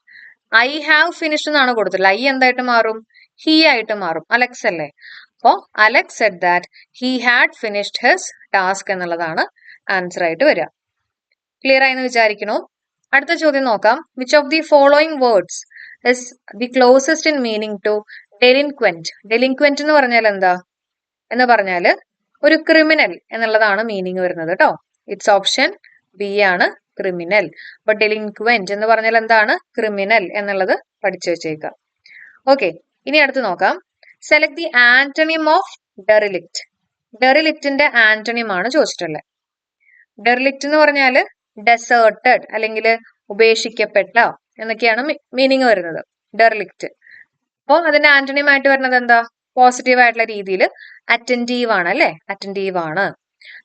I have finished എന്നാണ് കൊടുത്തിട്ടുള്ളത്. ഐ എന്തായിട്ട് മാറും? ഹി ആയിട്ട് മാറും. അലക്സ് അല്ലേ. അപ്പോ Alex said that he had finished his task എന്നുള്ളതാണ് ആൻസർ ആയിട്ട് വരിക. ക്ലിയർ ആയെന്ന് വിചാരിക്കണു. അടുത്ത ചോദ്യം നോക്കാം. Which of the following words is the closest in meaning to delinquent. Delinquent എന്ന് പറഞ്ഞാൽ എന്താ എന്ന് പറഞ്ഞാല് ഒരു ക്രിമിനൽ എന്നുള്ളതാണ് മീനിങ് വരുന്നത് കേട്ടോ. ഇറ്റ്സ് ഓപ്ഷൻ ബി ആണ്, ക്രിമിനൽ. അപ്പൊ ഡെലിൻക്വന്റ് എന്ന് പറഞ്ഞാൽ എന്താണ്? ക്രിമിനൽ എന്നുള്ളത് പഠിച്ചു വെച്ചേക്കാം. ഓക്കെ. ഇനി അടുത്ത് നോക്കാം. Select the antonym of derelict. ഡെറിലിക്റ്റിന്റെ ആന്റണിം ആണ് ചോദിച്ചിട്ടുള്ളത്. ഡെറിലിക്റ്റ് എന്ന് പറഞ്ഞാല് ഡെസേർട്ടഡ് അല്ലെങ്കിൽ ഉപേക്ഷിക്കപ്പെട്ട എന്നൊക്കെയാണ് മീനിങ് വരുന്നത് ഡെറിലിക്റ്റ്. അപ്പോൾ അതിന്റെ ആന്റണിം ആയിട്ട് വരുന്നത് എന്താ? പോസിറ്റീവ് ആയിട്ടുള്ള രീതിയിൽ അറ്റന്റീവ് ആണ് അല്ലെ. അറ്റന്റീവ് ആണ്.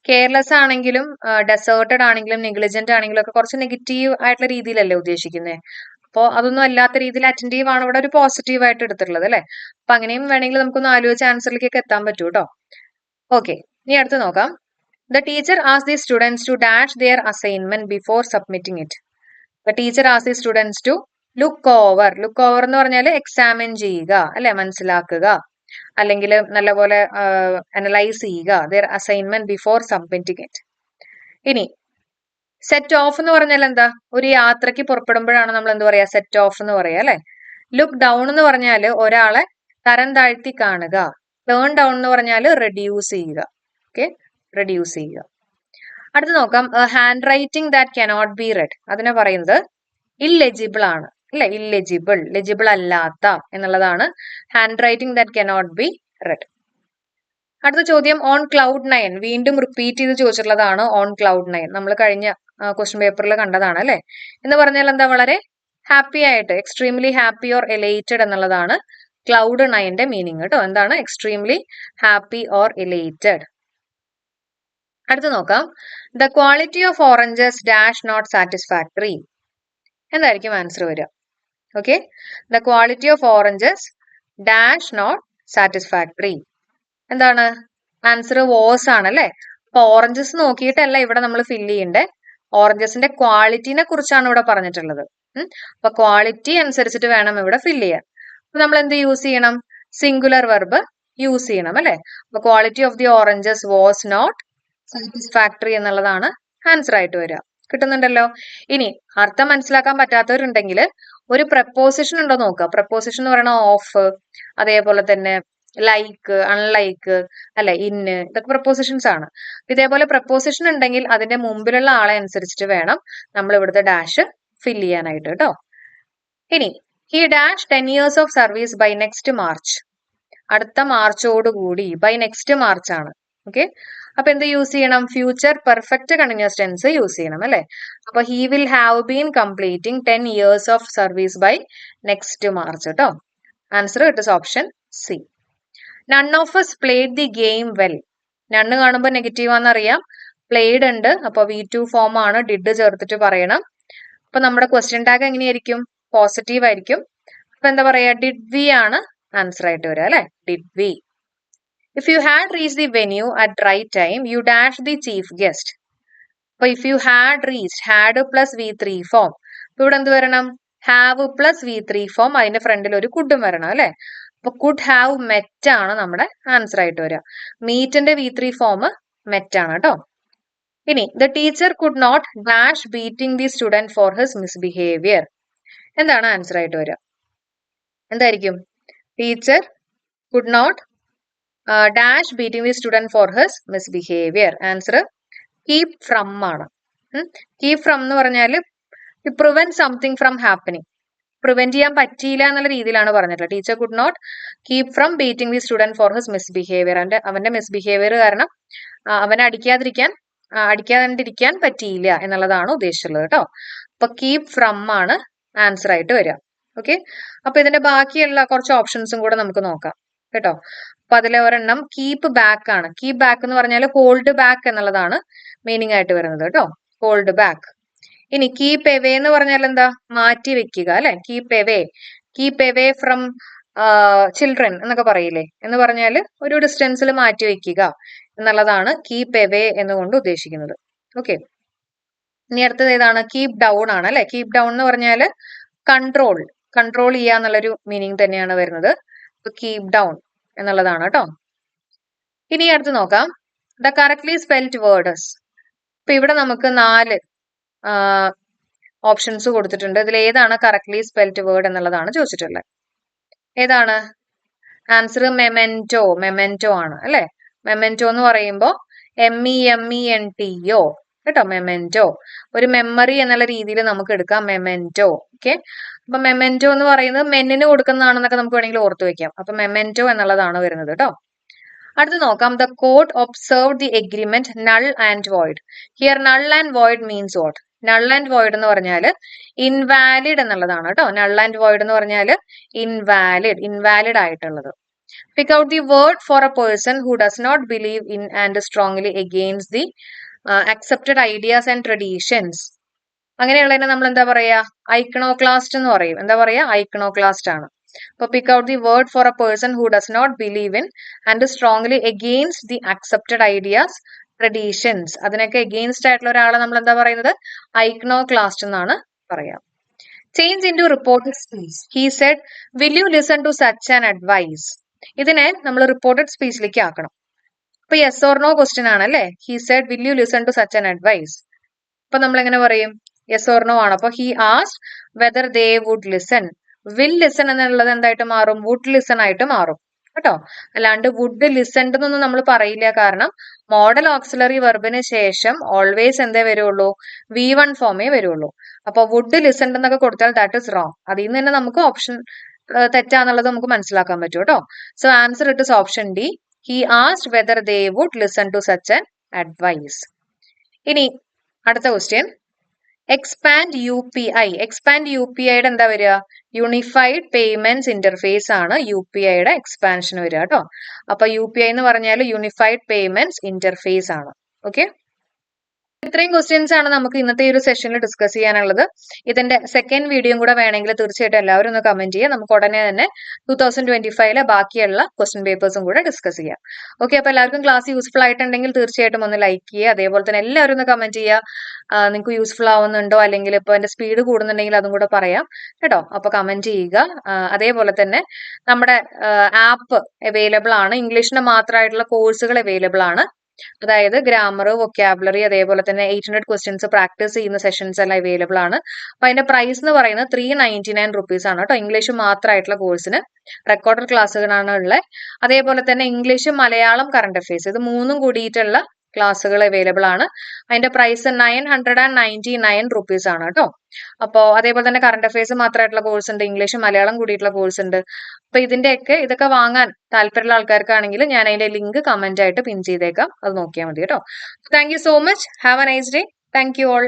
കെയർലെസ് ആണെങ്കിലും ഡെസേർട്ടഡ് ആണെങ്കിലും നെഗ്ലിജന്റ് ആണെങ്കിലും ഒക്കെ കുറച്ച് നെഗറ്റീവ് ആയിട്ടുള്ള രീതിയിലല്ലേ ഉദ്ദേശിക്കുന്നത്. അപ്പോൾ അതൊന്നും അല്ലാത്ത രീതിയിൽ അറ്റന്റീവ് ആണ് ഇവിടെ ഒരു പോസിറ്റീവ് ആയിട്ട് എടുത്തിട്ടുള്ളത് അല്ലെ. അപ്പൊ അങ്ങനെയും വേണമെങ്കിൽ നമുക്കൊന്ന് ആലോചിച്ച് ആൻസറിലേക്കൊക്കെ എത്താൻ പറ്റൂ കേട്ടോ. ഓക്കെ. ഇനി അടുത്ത് നോക്കാം. The teacher asked the students to dash their assignment before submitting it. The teacher asked the students to look over. Look over എന്ന് പറഞ്ഞാൽ എക്സാമിൻ ചെയ്യുക അല്ലെ, മനസ്സിലാക്കുക, അല്ലെങ്കിൽ നല്ലപോലെ അനലൈസ് ചെയ്യുക their assignment before submitting it. ഇനി സെറ്റ് ഓഫ് എന്ന് പറഞ്ഞാൽ എന്താ? ഒരു യാത്രയ്ക്ക് പുറപ്പെടുമ്പോഴാണ് നമ്മൾ എന്ത് പറയാ? സെറ്റ് ഓഫ് എന്ന് പറയാ അല്ലെ. ലുക്ക് ഡൗൺ എന്ന് പറഞ്ഞാൽ ഒരാളെ തരം താഴ്ത്തി കാണുക. ടേൺ ഡൗൺ എന്ന് പറഞ്ഞാൽ റെഡ്യൂസ് ചെയ്യുക. ഓക്കെ. റെഡ്യൂസ് ചെയ്യുക. അടുത്ത് നോക്കാം, hand writing that cannot be red. അതിനെ പറയുന്നത് ഇല്ലെജിബിൾ ആണ് അല്ലെ, ഇല്ലെജിബിൾ, ലെജിബിൾ അല്ലാത്ത എന്നുള്ളതാണ് hand writing that cannot be red. അടുത്ത ചോദ്യം ഓൺ ക്ലൗഡ് 9, വീണ്ടും റിപ്പീറ്റ് ചെയ്ത് ചോദിച്ചിട്ടുള്ളതാണ് ഓൺ ക്ലൗഡ് 9. നമ്മൾ കഴിഞ്ഞ ക്വസ്റ്റ്യൻ പേപ്പറിൽ കണ്ടതാണ് അല്ലെ. എന്ന് പറഞ്ഞാൽ എന്താ, വളരെ ഹാപ്പി ആയിട്ട്, എക്സ്ട്രീംലി ഹാപ്പി ഓർ എലൈറ്റഡ് എന്നുള്ളതാണ് ക്ലൗഡ് 9ന്റെ മീനിങ് കേട്ടോ. എന്താണ് എക്സ്ട്രീംലി ഹാപ്പി ഓർ എലൈറ്റഡ്. അടുത്ത് നോക്കാം, the quality of oranges dash not satisfactory. എന്തായിരിക്കും ആൻസർ വരിക? Okay, the quality of oranges dash not satisfactory. എന്താണ് ആൻസർ? വോസ് ആണ് അല്ലെ. അപ്പൊ ഓറഞ്ചസ് നോക്കിയിട്ടല്ല ഇവിടെ നമ്മൾ ഫില്ല് ചെയ്യണ്ടേ, ഓറഞ്ചസിന്റെ ക്വാളിറ്റിനെ കുറിച്ചാണ് ഇവിടെ പറഞ്ഞിട്ടുള്ളത്. അപ്പൊ ക്വാളിറ്റി അനുസരിച്ചിട്ട് വേണം ഇവിടെ ഫില്ല് ചെയ്യാൻ. അപ്പൊ നമ്മൾ എന്ത് യൂസ് ചെയ്യണം? സിംഗുലർ വെർബ് യൂസ് ചെയ്യണം അല്ലെ. അപ്പൊ quality of the oranges was not satisfactory എന്നുള്ളതാണ് ആൻസർ ആയിട്ട് വരിക. കിട്ടുന്നുണ്ടല്ലോ. ഇനി അർത്ഥം മനസ്സിലാക്കാൻ പറ്റാത്തവരുണ്ടെങ്കിൽ ഒരു പ്രപ്പോസിഷൻ ഉണ്ടോ നോക്കുക. പ്രപ്പോസിഷൻ എന്ന് പറയുന്നത് ഓഫ്, അതേപോലെ തന്നെ ലൈക്ക്, അൺലൈക്ക് അല്ലെ, ഇന്ന്, ഇതൊക്കെ പ്രപ്പോസിഷൻസ് ആണ്. ഇതേപോലെ പ്രപ്പോസിഷൻ ഉണ്ടെങ്കിൽ അതിന്റെ മുമ്പിലുള്ള ആളെ അനുസരിച്ചിട്ട് വേണം നമ്മൾ ഇവിടുത്തെ ഡാഷ് ഫില്ല് ചെയ്യാനായിട്ട് കേട്ടോ. ഇനി he dash 10 years of service by next March. അടുത്ത മാർച്ചോടുകൂടി, ബൈ നെക്സ്റ്റ് മാർച്ച് ആണ്. ഓക്കെ, അപ്പൊ എന്ത് യൂസ് ചെയ്യണം? Future perfect continuous tense use ചെയ്യണം അല്ലെ. അപ്പൊ he will have been completing 10 years of service by next March കേട്ടോ. Answer it is option C. None of us played the game well. None കാണുമ്പോൾ negative ആണെന്നറിയാം, played ഉണ്ട്, അപ്പൊ V2 form ആണ്, did ചേർത്തിട്ട് പറയണം. അപ്പൊ നമ്മുടെ ക്വസ്റ്റ്യൻ ടാഗ് എങ്ങനെയായിരിക്കും? പോസിറ്റീവ് ആയിരിക്കും. അപ്പൊ എന്താ പറയാ, ഡിഡ് വി ആണ് ആൻസർ ആയിട്ട് വരിക അല്ലെ, did we. If you had reach the venue at right time you dash the chief guest. അപ്പൊ if you had reach, had plus V3 form. അപ്പൊ ഇവിടെ എന്ത് വരണം? ഹാവ് പ്ലസ് V3 ഫോം, അതിന്റെ ഫ്രണ്ടിൽ ഒരു കുഡും വരണം അല്ലെ. അപ്പൊ കുഡ് ഹാവ് മെറ്റ് ആണ് നമ്മുടെ ആൻസർ ആയിട്ട് വരിക. മീറ്റിന്റെ V3 ഫോം മെറ്റ് ആണ് കേട്ടോ. ഇനി the teacher could not dash beating the student for his misbehaviour. എന്താണ് ആൻസർ ആയിട്ട് വരിക? എന്തായിരിക്കും? Teacher could not dash beating the student for his misbehaviour. Answer keep from ആണ്. കീപ് ഫ്രം എന്ന് പറഞ്ഞാൽ prevent something from happening, prevent ചെയ്യാൻ പറ്റിയില്ല എന്നുള്ള രീതിയിലാണ് പറഞ്ഞിട്ടുള്ളത്. Teacher could not keep from beating the student for his misbehaviour. അവന്റെ misbehaviour കാരണം അവനെ അടിക്കാതിരിക്കാൻ പറ്റിയില്ല എന്നുള്ളതാണ് ഉദ്ദേശിച്ചുള്ളത് കേട്ടോ. അപ്പൊ കീപ് ഫ്രം ആണ് ആൻസർ ആയിട്ട് വരിക. ഓക്കെ, അപ്പൊ ഇതിന്റെ ബാക്കിയുള്ള കുറച്ച് ഓപ്ഷൻസും കൂടെ നമുക്ക് നോക്കാം കേട്ടോ. അപ്പൊ അതിലെ ഒരെണ്ണം കീപ്പ് ബാക്ക് ആണ്. കീപ്പ് ബാക്ക് എന്ന് പറഞ്ഞാൽ ഹോൾഡ് ബാക്ക് എന്നുള്ളതാണ് മീനിങ് ആയിട്ട് വരുന്നത് കേട്ടോ, ഹോൾഡ് ബാക്ക്. ഇനി കീപ്പ് എവേ എന്ന് പറഞ്ഞാൽ എന്താ? മാറ്റി വെക്കുക അല്ലെ. കീപ്പ് എവേ ഫ്രം ചിൽഡ്രൻ എന്നൊക്കെ പറയില്ലേ, എന്ന് പറഞ്ഞാൽ ഒരു ഡിസ്റ്റൻസിൽ മാറ്റി വെക്കുക എന്നുള്ളതാണ് കീപ്പ് എവേ എന്നുകൊണ്ട് ഉദ്ദേശിക്കുന്നത്. ഓക്കെ, ഇനി അടുത്തത് ഏതാണ്? കീപ് ഡൗൺ ആണ് അല്ലെ. കീപ് ഡൗൺ എന്ന് പറഞ്ഞാൽ കൺട്രോൾ ചെയ്യുക എന്നുള്ളൊരു മീനിങ് തന്നെയാണ് വരുന്നത്. കീപ് ഡൗൺ എന്നുള്ളതാണ് കേട്ടോ. ഇനി അടുത്ത് നോക്കാം, ദ കറക്റ്റ്ലി സ്പെൽഡ് വേർഡ്സ്. ഇപ്പൊ ഇവിടെ നമുക്ക് 4 ഓപ്ഷൻസ് കൊടുത്തിട്ടുണ്ട്. ഇതിൽ ഏതാണ് കറക്റ്റ്ലി സ്പെൽഡ് വേർഡ് എന്നുള്ളതാണ് ചോദിച്ചിട്ടുള്ളത്. ഏതാണ് ആൻസർ? മെമെന്റോ ആണ് അല്ലെ. മെമെന്റോ എന്ന് പറയുമ്പോൾ MEMENTO കേട്ടോ, മെമെന്റോ. ഒരു മെമ്മറി എന്നുള്ള രീതിയിൽ നമുക്ക് എടുക്കാം മെമെന്റോ. ഓക്കെ, അപ്പൊ മെമെന്റോ എന്ന് പറയുന്നത് മെന്നിന് കൊടുക്കുന്നതാണെന്നൊക്കെ നമുക്ക് വേണമെങ്കിൽ ഓർത്ത് വെക്കാം. അപ്പൊ മെമെന്റോ എന്നുള്ളതാണ് വരുന്നത് കേട്ടോ. അടുത്ത് നോക്കാം, the court observe the agreement null and void. Here null and void means what? Null and void എന്ന് പറഞ്ഞാൽ ഇൻവാലിഡ് എന്നുള്ളതാണ് കേട്ടോ. നൾ ആൻഡ് വോയിഡ് എന്ന് പറഞ്ഞാൽ ഇൻവാലിഡ് ആയിട്ടുള്ളത്. Pick out the word for a person who does not believe in and strongly against the accepted ideas and traditions. അങ്ങനെയുള്ളതിനെ നമ്മൾ എന്താ പറയാ? ഐക്കണോക്ലാസ്റ്റ് എന്ന് പറയും. എന്താ പറയാ? ഐക്കണോക്ലാസ്റ്റ് ആണ്. അപ്പൊ pick out the word for a person who does not believe in and strongly against the accepted ideas, traditions. അതിനൊക്കെ അഗെയിൻസ്റ്റ് ആയിട്ടുള്ള ഒരാളെ നമ്മൾ എന്താ പറയുന്നത്? ഐക്കണോക്ലാസ്റ്റ് എന്നാണ് പറയാം. Change into reported speech. He said will you listen to such an advice. ഇതിനെ നമ്മൾ റിപ്പോർട്ടഡ് സ്പീച്ചിലേക്ക് ആക്കണം. അപ്പൊ യെസ് ഓർ നോ ക്വസ്റ്റ്യൻ ആണല്ലേ. He said will you listen to such an advice. അപ്പൊ നമ്മൾ എങ്ങനെ പറയും? യെസ് ഓർ നോ ആണ്. അപ്പൊ he asked whether they would listen. Will listen എന്നുള്ളത് എന്തായിട്ട് മാറും? വുഡ് ലിസൺ ആയിട്ട് മാറും. കേട്ടോ. അല്ലാണ്ട് വുഡ് ലിസൺഡ് എന്നൊന്നും നമ്മൾ പറയില്ല. കാരണം മോഡൽ ഓക്സിലറി വെർബിന് ശേഷം ഓൾവേസ് എന്തേ വരുള്ളൂ, V1 ഫോമേ വരുള്ളൂ. അപ്പൊ വുഡ് ലിസൺഡ് എന്നൊക്കെ കൊടുത്താൽ ദാറ്റ് ഇസ് റോങ്. അതിൽ നിന്ന് തന്നെ നമുക്ക് ഓപ്ഷൻ തെറ്റാന്നുള്ളത് നമുക്ക് മനസ്സിലാക്കാൻ പറ്റും കേട്ടോ. So answer it is option D. He asked whether they would listen to such an advice. ഇനി അടുത്ത ക്വസ്റ്റ്യൻ, എക്സ്പാൻഡ് UPI. എക്സ്പാൻഡ് UPIയുടെ എന്താ വരിക, യൂണിഫൈഡ് പേയ്മെന്റ്സ് ഇന്റർഫേസ് ആണ് UPIയുടെ എക്സ്പാൻഷൻ വരിക കേട്ടോ. അപ്പൊ UPI എന്ന് പറഞ്ഞാൽ യൂണിഫൈഡ് പേയ്മെന്റ്സ് ഇന്റർഫേസ് ആണ്. ഓക്കെ, ഇത്രയും ക്വസ്റ്റ്യൻസ് ആണ് നമുക്ക് ഇന്നത്തെ ഈ ഒരു സെഷനിൽ ഡിസ്കസ് ചെയ്യാനുള്ളത്. ഇതിന്റെ സെക്കൻഡ് വീഡിയോയും കൂടെ വേണമെങ്കിൽ തീർച്ചയായിട്ടും എല്ലാവരും ഒന്ന് കമന്റ് ചെയ്യുക. നമുക്ക് ഉടനെ തന്നെ 2025 ബാക്കിയുള്ള ക്വസ്റ്റ്യൻ പേപ്പേഴ്സും കൂടെ ഡിസ്കസ് ചെയ്യാം. ഓക്കെ, അപ്പൊ എല്ലാവർക്കും ക്ലാസ് യൂസ്ഫുൾ ആയിട്ടുണ്ടെങ്കിൽ തീർച്ചയായിട്ടും ഒന്ന് ലൈക്ക് ചെയ്യുക. അതേപോലെ തന്നെ എല്ലാവരും ഒന്ന് കമന്റ് ചെയ്യുക, നിങ്ങൾക്ക് യൂസ്ഫുൾ ആവുന്നുണ്ടോ, അല്ലെങ്കിൽ ഇപ്പൊ എന്റെ സ്പീഡ് കൂടുന്നുണ്ടെങ്കിൽ അതും കൂടെ പറയാം കേട്ടോ. അപ്പൊ കമന്റ് ചെയ്യുക. അതേപോലെ തന്നെ നമ്മുടെ ആപ്പ് അവൈലബിൾ ആണ്. ഇംഗ്ലീഷിന് മാത്രമായിട്ടുള്ള കോഴ്സുകൾ അവൈലബിൾ ആണ്. അതായത് ഗ്രാമർ, വൊക്കാബുലറി, അതേപോലെ തന്നെ 800 ക്വസ്റ്റ്യൻസ് പ്രാക്ടീസ് ചെയ്യുന്ന സെഷൻസ് എല്ലാം അവൈലബിൾ ആണ്. അപ്പൊ അതിന്റെ പ്രൈസ് എന്ന് പറയുന്നത് 399 റുപ്പീസ് ആണ് കേട്ടോ. ഇംഗ്ലീഷ് മാത്രമായിട്ടുള്ള കോഴ്സിന് റെക്കോർഡഡ് ക്ലാസ്സുകളാണ് ഉള്ളത്. അതേപോലെ തന്നെ ഇംഗ്ലീഷ്, മലയാളം, കറണ്ട് അഫയേഴ്സ് ഇത് മൂന്നും കൂടിയിട്ടുള്ള ക്ലാസ്സുകൾ അവൈലബിൾ ആണ്. അതിന്റെ പ്രൈസ് 999 റുപ്പീസ് ആണ് കേട്ടോ. അപ്പോ അതേപോലെ തന്നെ കറണ്ട് അഫയേഴ്സ് മാത്രമായിട്ടുള്ള കോഴ്സ് ഉണ്ട്, ഇംഗ്ലീഷ്, മലയാളം കൂടിയിട്ടുള്ള കോഴ്സ് ഉണ്ട്. അപ്പൊ ഇതൊക്കെ വാങ്ങാൻ താല്പര്യമുള്ള ആൾക്കാർക്കാണെങ്കിൽ ഞാൻ അതിന്റെ ലിങ്ക് കമന്റ് ആയിട്ട് പിൻ ചെയ്തേക്കാം, അത് നോക്കിയാൽ മതി കേട്ടോ. Thank you so much. Have A nice day. Thank you all.